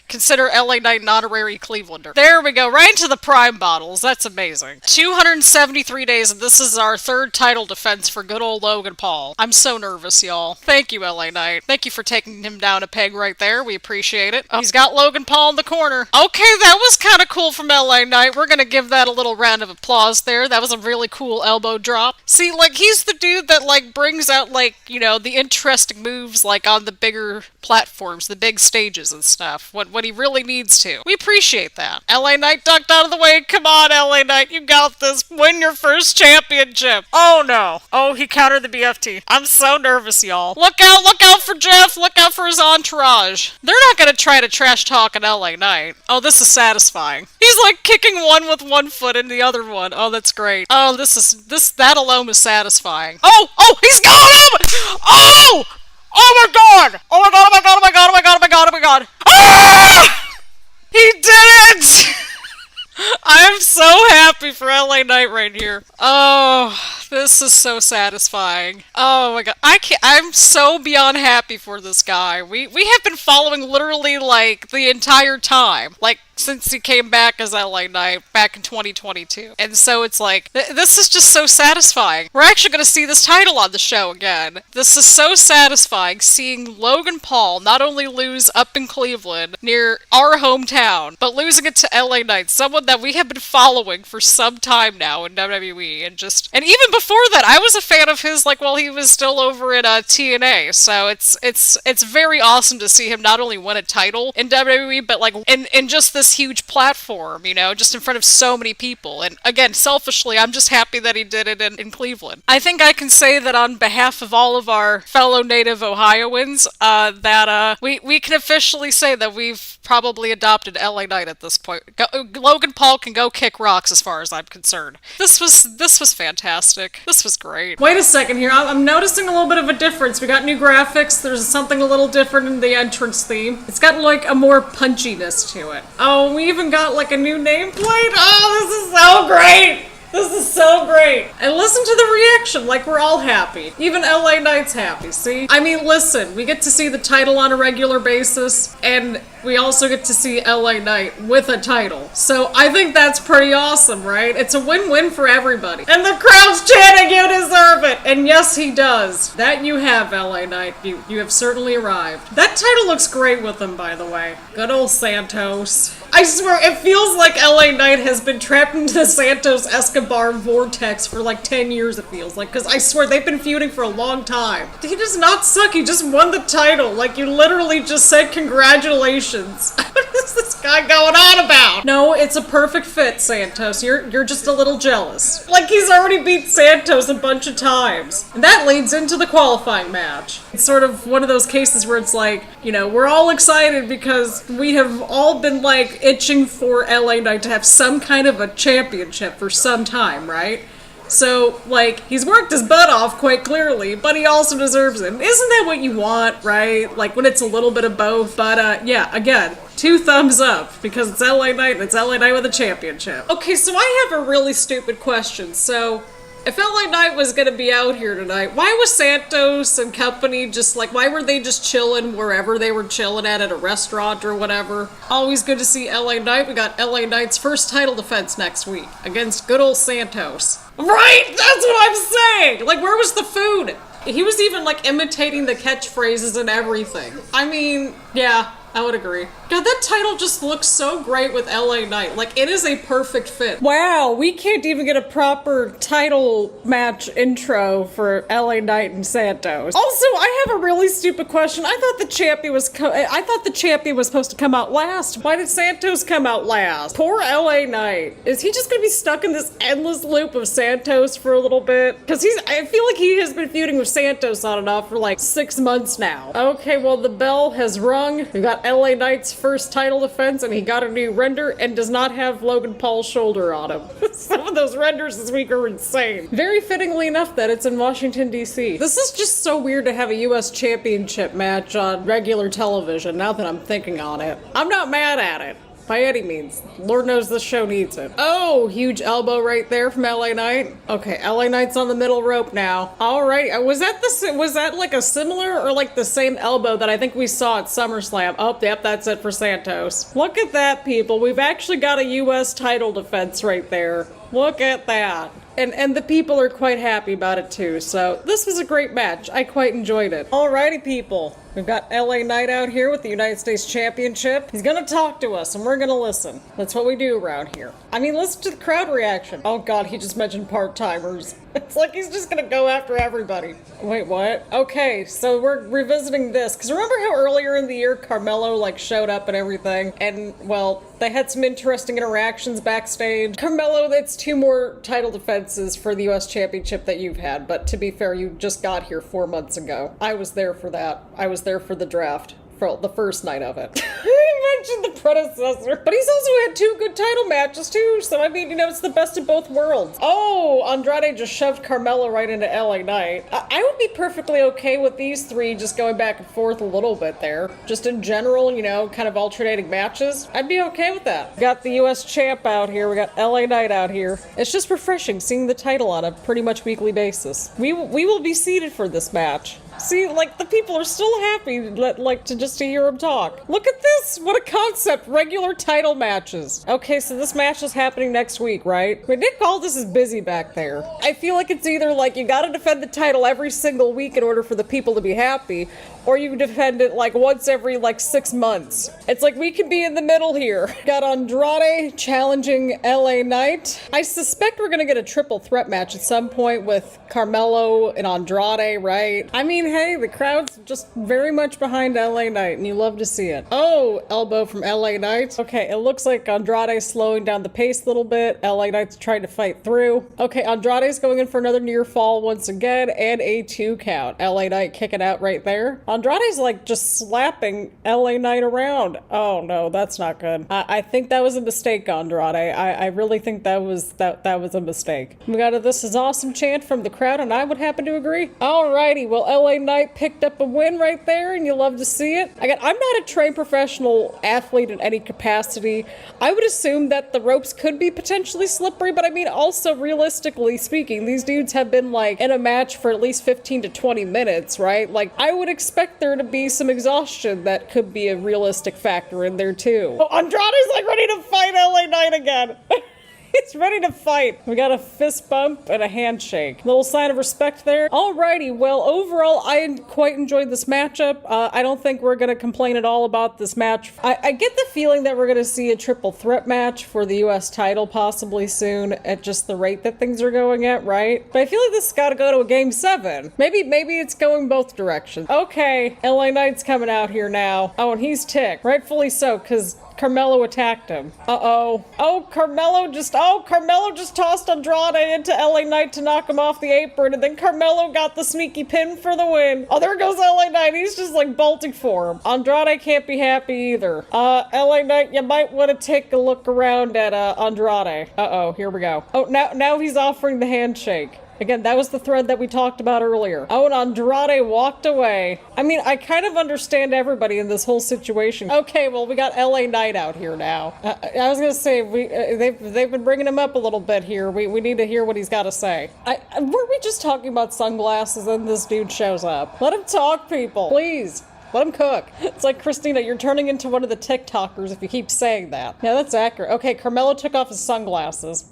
consider LA Knight an honorary Clevelander. There we go, right into the prime bottles. That's amazing. 273 days, and this is our third title defense for good old Logan Paul. I'm so nervous, y'all. Thank you, LA Knight. Thank you for taking him down a peg right there. We appreciate it. Oh, he's got Logan Paul in the corner. Okay, that was kind of cool from LA Knight. We're gonna give that a little round of applause there. That was a really cool elbow drop. See, like, he's the dude that, like, brings out, like, you know, the interesting moves, like, on the bigger platforms, the big stages and stuff, when he really needs to. We appreciate that. LA Knight ducked out of the way. Come on, LA Knight, you got this. Win your first championship. Oh, no. Oh, he countered the BFT. I'm so nervous, y'all. Look out for Jeff. Look out for his entourage. They're not gonna try to trash talk an LA Knight. Oh, this is satisfying. He's like kicking one with one foot and the other one. Oh, that's great. Oh, that alone is satisfying. Oh, he's got him! Oh! Oh my god! Oh my god, oh my god, oh my god, oh my god, oh my god, oh my god. Ah! He did it! I'm so happy for LA Knight right here. Oh, this is so satisfying. Oh my god. I'm so beyond happy for this guy. We have been following literally like the entire time. Like since he came back as LA Knight back in 2022. And so it's like, this is just so satisfying. We're actually going to see this title on the show again. This is so satisfying seeing Logan Paul not only lose up in Cleveland, near our hometown, but losing it to LA Knight, someone that we have been following for some time now in WWE. And even before that, I was a fan of his, like, while he was still over at TNA. So it's very awesome to see him not only win a title in WWE, but like in just this huge platform, you know, just in front of so many people. And again, selfishly, I'm just happy that he did it in Cleveland. I think I can say that on behalf of all of our fellow native Ohioans, that we can officially say that we've probably adopted LA Knight at this point. Logan Paul can go kick rocks as far as I'm concerned. This was fantastic. This was great. Wait a second here. I'm noticing a little bit of a difference. We got new graphics. There's something a little different in the entrance theme. It's got like a more punchiness to it. Oh, we even got like a new nameplate. Oh, this is so great. This is so great. And listen to the reaction, like we're all happy. Even LA Knight's happy, see? I mean, listen, we get to see the title on a regular basis, and we also get to see LA Knight with a title. So I think that's pretty awesome, right? It's a win-win for everybody. And the crowd's chanting, you deserve it! And yes, he does. That you have, LA Knight. You have certainly arrived. That title looks great with him, by the way. Good old Santos. I swear, it feels like LA Knight has been trapped into the Santos Escobar vortex for like 10 years, it feels like. Because I swear, they've been feuding for a long time. He does not suck, he just won the title. Like, you literally just said congratulations. What is this guy going on about? No, it's a perfect fit, Santos. You're just a little jealous. Like, he's already beat Santos a bunch of times. And that leads into the qualifying match. It's sort of one of those cases where it's like, you know, we're all excited because we have all been like, itching for LA Knight to have some kind of a championship for some time, right? So, like, he's worked his butt off quite clearly, but he also deserves it. Isn't that what you want, right? Like, when it's a little bit of both. But, yeah, again, 2 thumbs up, because it's LA Knight and it's LA Knight with a championship. Okay, so I have a really stupid question. So, if LA Knight was gonna be out here tonight, why was Santos and company just like, why were they just chilling wherever they were chilling at a restaurant or whatever? Always good to see LA Knight. We got LA Knight's first title defense next week against good old Santos. Right? That's what I'm saying! Like, where was the food? He was even like imitating the catchphrases and everything. I mean, yeah. I would agree. God, that title just looks so great with LA Knight. Like, it is a perfect fit. Wow, we can't even get a proper title match intro for LA Knight and Santos. Also, I have a really stupid question. I thought the champion was supposed to come out last. Why did Santos come out last? Poor LA Knight. Is he just gonna be stuck in this endless loop of Santos for a little bit? Because I feel like he has been feuding with Santos on and off for like 6 months now. Okay, well, the bell has rung. We got LA Knight's first title defense, and he got a new render and does not have Logan Paul's shoulder on him. Some of those renders this week are insane. Very fittingly enough that it's in Washington, D.C. This is just so weird to have a U.S. championship match on regular television, now that I'm thinking on it. I'm not mad at it. By any means. Lord knows this show needs it. Oh, huge elbow right there from LA Knight. Okay, LA Knight's on the middle rope now. Alright, was that like a similar or like the same elbow that I think we saw at SummerSlam? Oh, yep, that's it for Santos. Look at that, people. We've actually got a U.S. title defense right there. Look at that. And the people are quite happy about it too, so this was a great match. I quite enjoyed it. Alrighty, people. We've got LA Knight out here with the United States Championship. He's gonna talk to us and we're gonna listen. That's what we do around here. I mean, listen to the crowd reaction. Oh god, he just mentioned part-timers. It's like he's just gonna go after everybody. Wait, what? Okay, so we're revisiting this. Because remember how earlier in the year Carmelo, like, showed up and everything? And, well, they had some interesting interactions backstage. Carmelo, that's 2 more title defenses for the US Championship that you've had. But to be fair, you just got here 4 months ago. I was there for that. I was there for the draft. For the first night of it. He mentioned the predecessor. But he's also had 2 good title matches too, so I mean, you know, it's the best of both worlds. Oh, Andrade just shoved Carmelo right into LA Knight. I would be perfectly okay with these 3 just going back and forth a little bit there. Just in general, you know, kind of alternating matches. I'd be okay with that. We got the US champ out here. We got LA Knight out here. It's just refreshing seeing the title on a pretty much weekly basis. We will be seated for this match. See, like, the people are still happy, like, to hear him talk. Look at this! What a concept! Regular title matches. Okay, so this match is happening next week, right? Nick Aldis is busy back there. I feel like it's either, like, you gotta defend the title every single week in order for the people to be happy, or you defend it, like, once every, like, 6 months. It's like, we can be in the middle here. Got Andrade challenging LA Knight. I suspect we're gonna get a triple threat match at some point with Carmelo and Andrade, right? I mean, hey, the crowd's just very much behind LA Knight, and you love to see it. Oh, elbow from LA Knight. Okay, it looks like Andrade's slowing down the pace a little bit. LA Knight's trying to fight through. Okay, Andrade's going in for another near fall once again, and a 2 count. LA Knight kicking out right there. Andrade's like just slapping LA Knight around. Oh no, that's not good. I think that was a mistake, Andrade. I really think that was a mistake. We got a "This is awesome" chant from the crowd, and I would happen to agree. Alrighty, well, LA Knight picked up a win right there, and you love to see it. Again, I'm not a trained professional athlete in any capacity. I would assume that the ropes could be potentially slippery, but I mean, also realistically speaking, these dudes have been like in a match for at least 15 to 20 minutes, right? Like, I would expect there to be some exhaustion that could be a realistic factor in there too. Oh, Andrade's like ready to fight LA Knight again. He's ready to fight. We got a fist bump and a handshake. Little sign of respect there. Alrighty, well, overall, I quite enjoyed this matchup. I don't think we're going to complain at all about this match. I get the feeling that we're going to see a triple threat match for the US title possibly soon at just the rate that things are going at, right? But I feel like this has got to go to a game 7. Maybe it's going both directions. Okay, LA Knight's coming out here now. Oh, and he's ticked. Rightfully so, because Carmelo attacked him. Uh-oh. Oh, Carmelo just tossed Andrade into LA Knight to knock him off the apron, and then Carmelo got the sneaky pin for the win. Oh, there goes LA Knight. He's just like bolting for him. Andrade can't be happy either. LA Knight, you might want to take a look around at Andrade. Uh-oh, here we go. Oh, now he's offering the handshake. Again, that was the thread that we talked about earlier. Oh, and Andrade walked away. I mean, I kind of understand everybody in this whole situation. Okay, well, we got LA Knight out here now. I was gonna say, they've been bringing him up a little bit here. We need to hear what he's got to say. Weren't we just talking about sunglasses and this dude shows up? Let him talk, people. Please. Let him cook. It's like, Christina, you're turning into one of the TikTokers if you keep saying that. Yeah, that's accurate. Okay, Carmelo took off his sunglasses.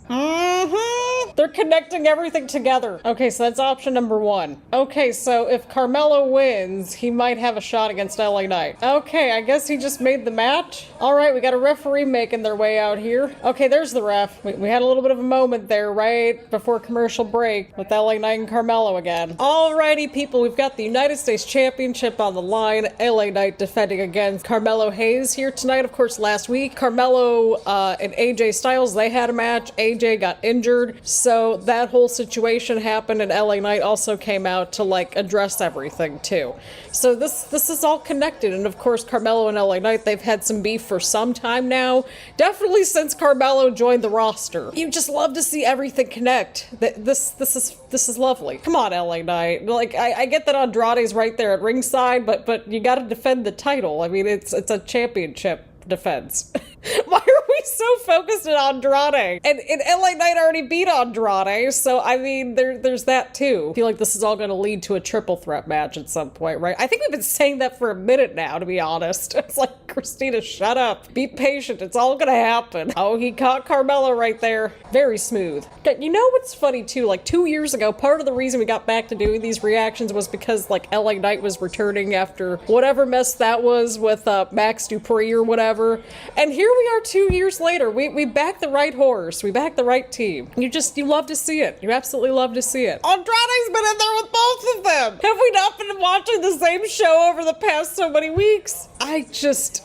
They're connecting everything together. Okay, so that's option number 1. Okay, so if Carmelo wins, he might have a shot against LA Knight. Okay, I guess he just made the match. All right, we got a referee making their way out here. Okay, there's the ref. We had a little bit of a moment there right before commercial break with LA Knight and Carmelo again. Alrighty, people, we've got the United States Championship on the line. LA Knight defending against Carmelo Hayes here tonight. Of course, last week, Carmelo and AJ Styles, they had a match. AJ got injured, so that whole situation happened, and LA Knight also came out to, like, address everything, too. So this is all connected, and of course, Carmelo and LA Knight, they've had some beef for some time now. Definitely since Carmelo joined the roster. You just love to see everything connect. This is lovely. Come on, LA Knight. Like, I get that Andrade's right there at ringside, but you gotta defend the title. I mean, it's a championship defense. Why are we so focused on Andrade? And LA Knight already beat Andrade, so I mean, there's that too. I feel like this is all going to lead to a triple threat match at some point, right? I think we've been saying that for a minute now, to be honest. It's like, Christina, shut up. Be patient. It's all gonna happen. Oh, he caught Carmelo right there. Very smooth. You know what's funny too? Like 2 years ago, part of the reason we got back to doing these reactions was because like LA Knight was returning after whatever mess that was with Max Dupree or whatever. And here we are 2 years later. We backed the right horse. We backed the right team. You love to see it. You absolutely love to see it. Andrade's been in there with both of them. Have we not been watching the same show over the past so many weeks?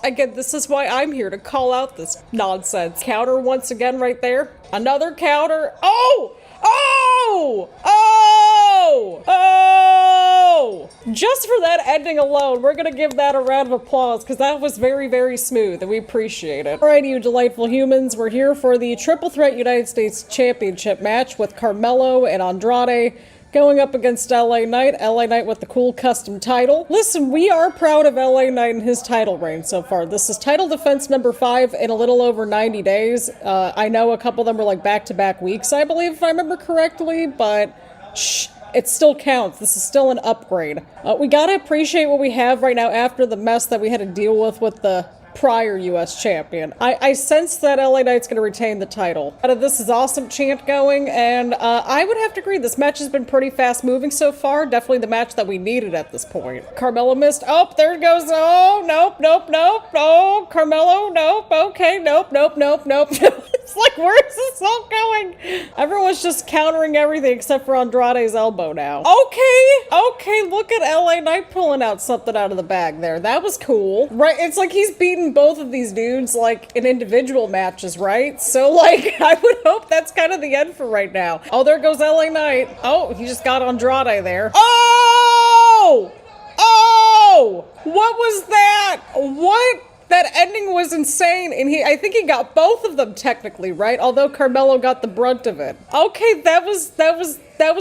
Again, this is why I'm here, to call out this nonsense. Counter once again right there. Another counter. Oh! Oh! Oh! Oh! Just for that ending alone, we're gonna give that a round of applause because that was very, very smooth and we appreciate it. Alrighty, you delightful humans, we're here for the Triple Threat United States Championship match with Carmelo and Andrade going up against LA Knight. LA Knight with the cool custom title. Listen, we are proud of LA Knight and his title reign so far. This is title defense number 5 in a little over 90 days. I know a couple of them were like back-to-back weeks, I believe, if I remember correctly, but shh, it still counts. This is still an upgrade. We gotta appreciate what we have right now after the mess that we had to deal with the prior U.S. champion. I sense that LA Knight's going to retain the title. This is awesome chant going, and I would have to agree, this match has been pretty fast moving so far. Definitely the match that we needed at this point. Carmelo missed. Oh, there it goes. Oh, nope, nope, nope. Oh, Carmelo, nope. Okay, nope, nope, nope, nope. It's like, where's this all going? Everyone's just countering everything except for Andrade's elbow now. Okay, look at LA Knight pulling out something out of the bag there. That was cool. Right, it's like he's beaten both of these dudes like in individual matches, right? So like I would hope that's kind of the end for right now. Oh, there goes LA Knight. Oh, he just got Andrade there. Oh! Oh! What was that? What? That ending was insane, and I think he got both of them technically, right? Although Carmelo got the brunt of it. Okay, that was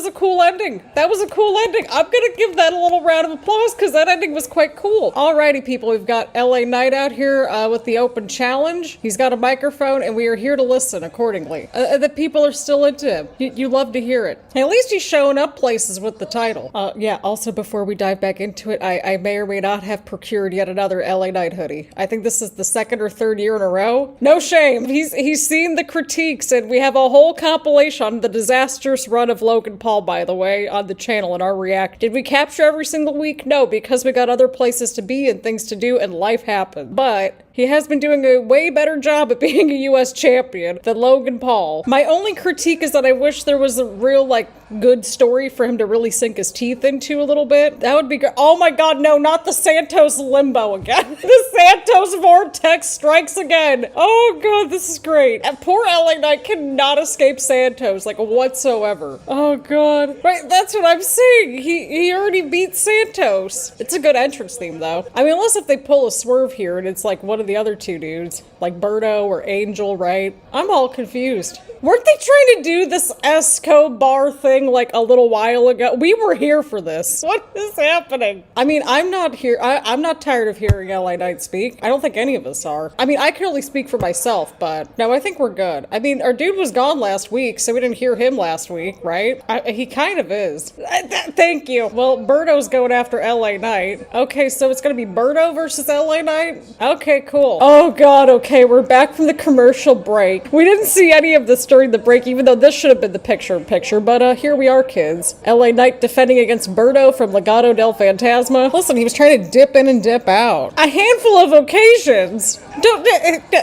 a cool ending. That was a cool ending. I'm gonna give that a little round of applause because that ending was quite cool. Alrighty, people, we've got LA Knight out here with the open challenge. He's got a microphone, and we are here to listen accordingly. The people are still into him. You love to hear it. And at least he's showing up places with the title. Yeah, also before we dive back into it, I may or may not have procured yet another LA Knight hoodie. I think this is the 2nd or 3rd year in a row. No shame. He's seen the critiques, and we have a whole compilation on the disastrous run of Logan Paul, by the way, on the channel in our react. Did we capture every single week? No, because we got other places to be and things to do, and life happened. But he has been doing a way better job at being a U.S. champion than Logan Paul. My only critique is that I wish there was a real, like, good story for him to really sink his teeth into a little bit. That would be good. Oh my god, no, not the Santos limbo again. The Santos vortex strikes again. Oh god, this is great. And poor LA Knight cannot escape Santos, like, whatsoever. Oh god. Right, that's what I'm saying. He already beat Santos. It's a good entrance theme, though. I mean, unless if they pull a swerve here and it's like one of the other two dudes, like Berto or Angel, right? I'm all confused. Weren't they trying to do this Escobar thing like a little while ago? We were here for this. What is happening? I mean, I'm not here. I'm not tired of hearing LA Knight speak. I don't think any of us are. I mean, I can only speak for myself, but no, I think we're good. I mean, our dude was gone last week, so we didn't hear him last week, right? He kind of is. Thank you. Well, Berto's going after LA Knight. Okay, so it's gonna be Berto versus LA Knight? Okay, cool. Oh god, okay, we're back from the commercial break. We didn't see any of this during the break, even though this should have been the picture-in-picture, but here we are, kids. LA Knight defending against Berto from Legado del Fantasma. Listen, he was trying to dip in and dip out. A handful of occasions.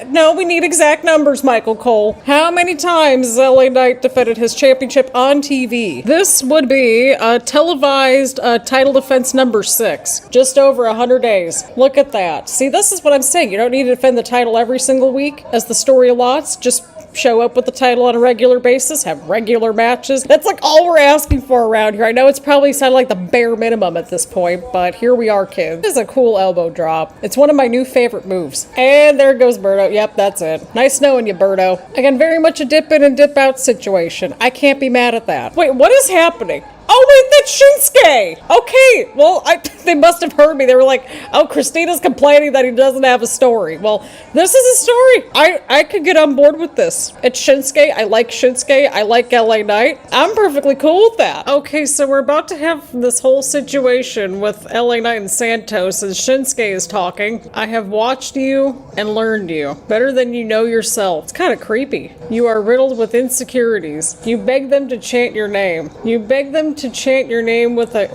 No, we need exact numbers, Michael Cole. How many times has LA Knight defended his championship on TV? This would be a televised title defense number 6. Just over 100 days. Look at that. See, this is what I'm saying. You don't need to defend the title every single week, as the story allots. Just show up with the title on a regular basis, have regular matches. That's like all we're asking for around here. I know it's probably sounded like the bare minimum at this point, but here we are, kids. This is a cool elbow drop. It's one of my new favorite moves. And there goes Berto. Yep, that's it. Nice knowing you, Berto. Again, very much a dip in and dip out situation. I can't be mad at that. Wait, what is happening? Oh wait, that's Shinsuke! Okay, well, they must have heard me. They were like, oh, Christina's complaining that he doesn't have a story. Well, this is a story. I could get on board with this. It's Shinsuke. I like Shinsuke. I like LA Knight. I'm perfectly cool with that. Okay, so we're about to have this whole situation with LA Knight and Santos as Shinsuke is talking. I have watched you and learned you better than you know yourself. It's kind of creepy. You are riddled with insecurities. You beg them to chant your name. You beg them to chant your name with a...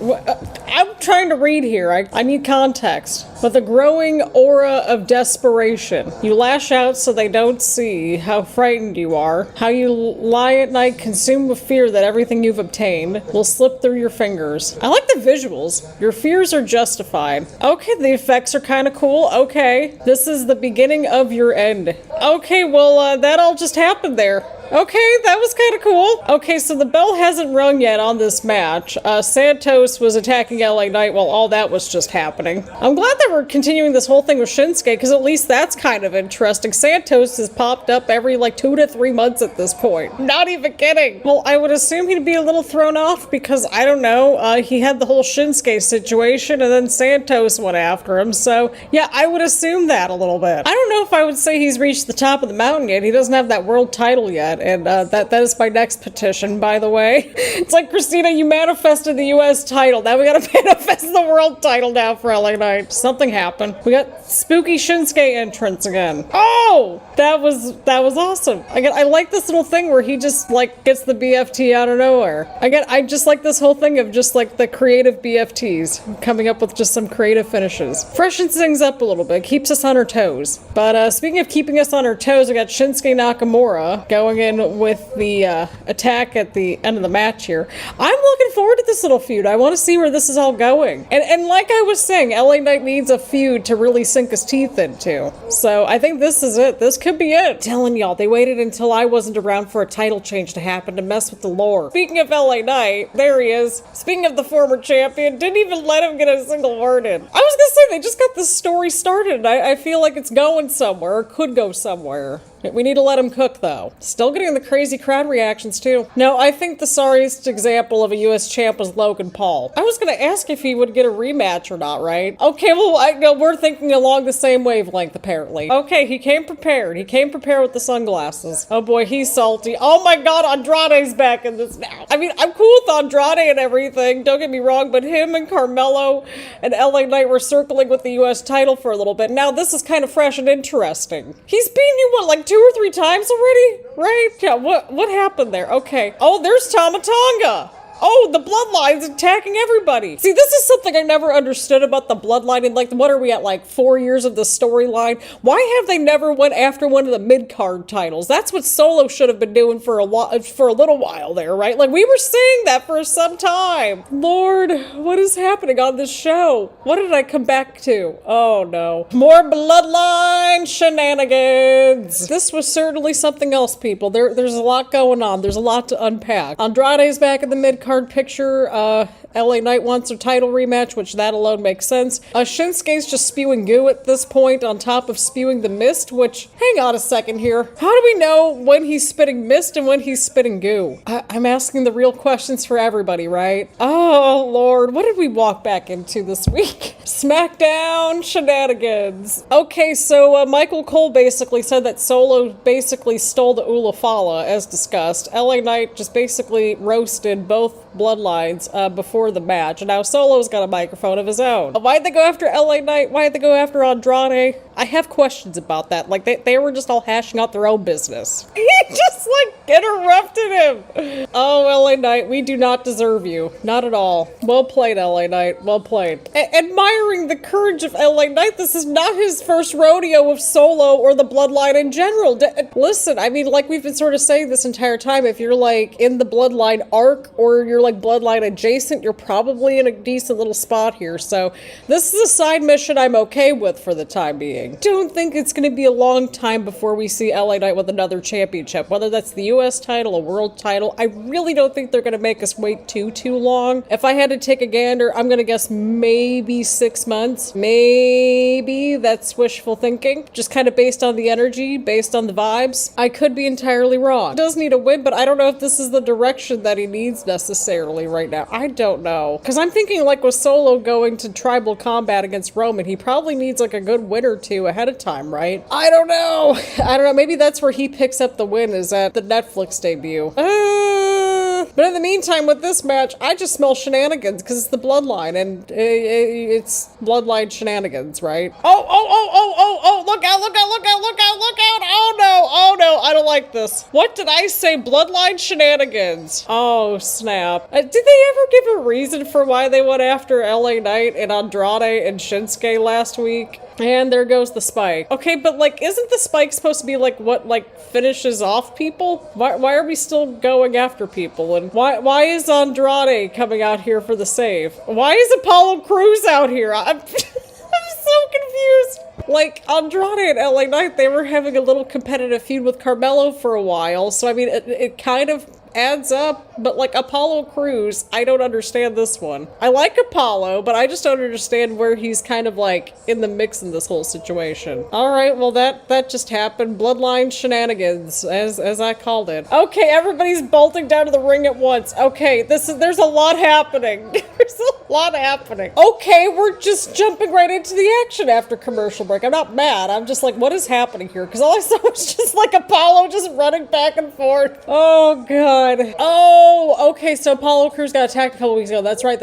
I'm trying to read here. I need context. With a growing aura of desperation. You lash out so they don't see how frightened you are. How you lie at night consumed with fear that everything you've obtained will slip through your fingers. I like the visuals. Your fears are justified. Okay, the effects are kind of cool. Okay. This is the beginning of your end. Okay, well, that all just happened there. Okay, that was kind of cool. Okay, so the bell hasn't rung yet on this match. Santos was attacking LA Knight while all that was just happening. I'm glad that we're continuing this whole thing with Shinsuke, because at least that's kind of interesting. Santos has popped up every, 2 to 3 months at this point. Not even kidding. Well, I would assume he'd be a little thrown off, because, I don't know, he had the whole Shinsuke situation, and then Santos went after him, so, yeah, I would assume that a little bit. I don't know if I would say he's reached the top of the mountain yet. He doesn't have that world title yet. And that is my next petition, by the way. It's like, Christina, you manifested the U.S. title. Now we gotta manifest the world title now for LA Knight. Something happened. We got spooky Shinsuke entrance again. Oh! That was awesome. Again, I like this little thing where he just, gets the BFT out of nowhere. Again, I just like this whole thing of just, the creative BFTs. Coming up with just some creative finishes. Freshens things up a little bit. Keeps us on our toes. But, speaking of keeping us on our toes, we got Shinsuke Nakamura going in with the attack at the end of the match here. I'm looking forward to this little feud. I want to see where this is all going. And like I was saying, LA Knight needs a feud to really sink his teeth into. So I think this is it. This could be it. I'm telling y'all, they waited until I wasn't around for a title change to happen to mess with the lore. Speaking of LA Knight, there he is. Speaking of the former champion, didn't even let him get a single word in. I was gonna say, they just got this story started, and I feel like it's going somewhere, or could go somewhere. We need to let him cook, though. Still getting the crazy crowd reactions, too. No, I think the sorriest example of a U.S. champ was Logan Paul. I was going to ask if he would get a rematch or not, right? Okay, well, we're thinking along the same wavelength, apparently. Okay, he came prepared. He came prepared with the sunglasses. Oh boy, he's salty. Oh my god, Andrade's back in this now. I mean, I'm cool with Andrade and everything, don't get me wrong, but him and Carmelo and LA Knight were circling with the U.S. title for a little bit. Now, this is kind of fresh and interesting. He's beaten you, what, 2 or 3 times already? Right? Yeah, what happened there? Okay. Oh, there's Tonga. Oh, the Bloodline's attacking everybody. See, this is something I never understood about the Bloodline. And what are we at, 4 years of the storyline? Why have they never went after one of the mid-card titles? That's what Solo should have been doing for a little while there, right? We were saying that for some time. Lord, what is happening on this show? What did I come back to? Oh, no. More Bloodline shenanigans. This was certainly something else, people. There's a lot going on. There's a lot to unpack. Andrade's back in the mid-card picture. LA Knight wants a title rematch, which that alone makes sense. Shinsuke's just spewing goo at this point on top of spewing the mist, which, hang on a second here. How do we know when he's spitting mist and when he's spitting goo? I'm asking the real questions for everybody, right? Oh, Lord, what did we walk back into this week? Smackdown shenanigans. Okay, so Michael Cole basically said that Solo basically stole the Ulafala, as discussed. LA Knight just basically roasted both bloodlines before the match, and now Solo's got a microphone of his own. Why'd they go after LA Knight? Why'd they go after Andrade? I have questions about that. They were just all hashing out their own business. He just interrupted him. Oh, LA Knight, we do not deserve you. Not at all. Well played, LA Knight. Well played. Admiring the courage of LA Knight, this is not his first rodeo with Solo or the Bloodline in general. Listen, I mean, we've been sort of saying this entire time, if you're in the Bloodline arc or you're Bloodline adjacent, you're probably in a decent little spot here. So this is a side mission I'm okay with for the time being. Don't think it's going to be a long time before we see LA Knight with another championship, whether that's the US title, a world title. I really don't think they're gonna make us wait too long. If I had to take a gander, I'm gonna guess maybe 6 months. Maybe that's wishful thinking. Just kind of based on the energy, based on the vibes. I could be entirely wrong. He does need a win, but I don't know if this is the direction that he needs necessarily right now. I don't know. Because I'm thinking like with Solo going to tribal combat against Roman, he probably needs like a good win or two ahead of time, right? I don't know. I don't know. Maybe that's where he picks up the win, is at the Netflix debut. But in the meantime, with this match, I just smell shenanigans because it's the Bloodline, and it's Bloodline shenanigans, right? Oh, look out, look out, look out, look out, look out! Oh no, I don't like this. What did I say? Bloodline shenanigans. Oh, snap. Did they ever give a reason for why they went after LA Knight and Andrade and Shinsuke last week? And there goes the spike. Okay, but like, isn't the spike supposed to be like what like finishes off people? Why are we still going after people? And why is Andrade coming out here for the save? Why is Apollo Crews out here? I'm so confused. Like, Andrade and LA Knight, they were having a little competitive feud with Carmelo for a while, so I mean, it kind of adds up, but like Apollo Crews, I don't understand this one. I like Apollo, but I just don't understand where he's kind of like in the mix in this whole situation. Alright, well that just happened. Bloodline shenanigans, as I called it. Okay, everybody's bolting down to the ring at once. Okay, there's a lot happening. There's a lot happening. Okay, we're just jumping right into the action after commercial break. I'm not mad, I'm just like, what is happening here? Because all I saw was just like Apollo just running back and forth. Oh god. Oh, okay, so Apollo Crews got attacked a couple weeks ago. That's right.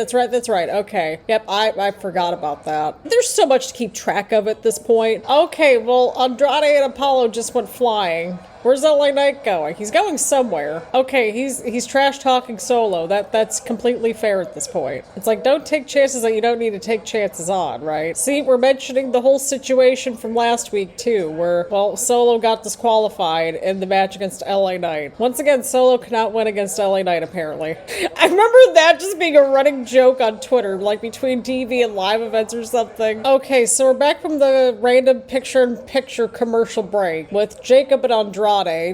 Okay. Yep, I forgot about that. There's so much to keep track of at this point. Okay, well, Andrade and Apollo just went flying. Where's LA Knight going? He's going somewhere. Okay, he's trash talking Solo. That's completely fair at this point. It's like, don't take chances that you don't need to take chances on, right? See, we're mentioning the whole situation from last week too, where, well, Solo got disqualified in the match against LA Knight. Once again, Solo cannot win against LA Knight, apparently. I remember that just being a running joke on Twitter, like between TV and live events or something. Okay, so we're back from the random picture-in-picture commercial break with Jacob and Andrade.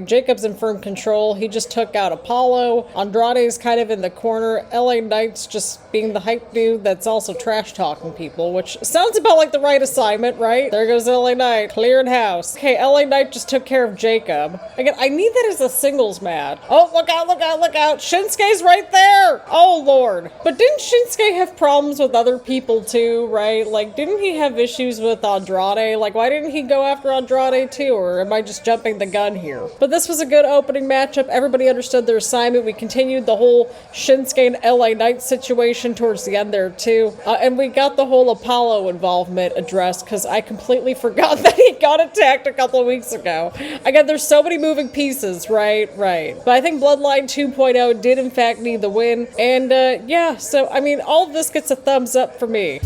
Jacob's in firm control. He just took out Apollo. Andrade's kind of in the corner. LA Knight's just being the hype dude that's also trash talking people, which sounds about like the right assignment, right? There goes LA Knight, clearing house. Okay, LA Knight just took care of Jacob. Again, I need that as a singles match. Oh, look out, look out, look out. Shinsuke's right there. Oh, Lord. But didn't Shinsuke have problems with other people too, right? Like, didn't he have issues with Andrade? Like, why didn't he go after Andrade too? Or am I just jumping the gun here? But this was a good opening matchup. Everybody understood their assignment. We continued the whole Shinsuke and LA Knight situation towards the end there too. And we got the whole Apollo involvement addressed because I completely forgot that he got attacked a couple of weeks ago. Again, there's so many moving pieces, right? But I think Bloodline 2.0 did in fact need the win. And yeah, so I mean, all of this gets a thumbs up for me.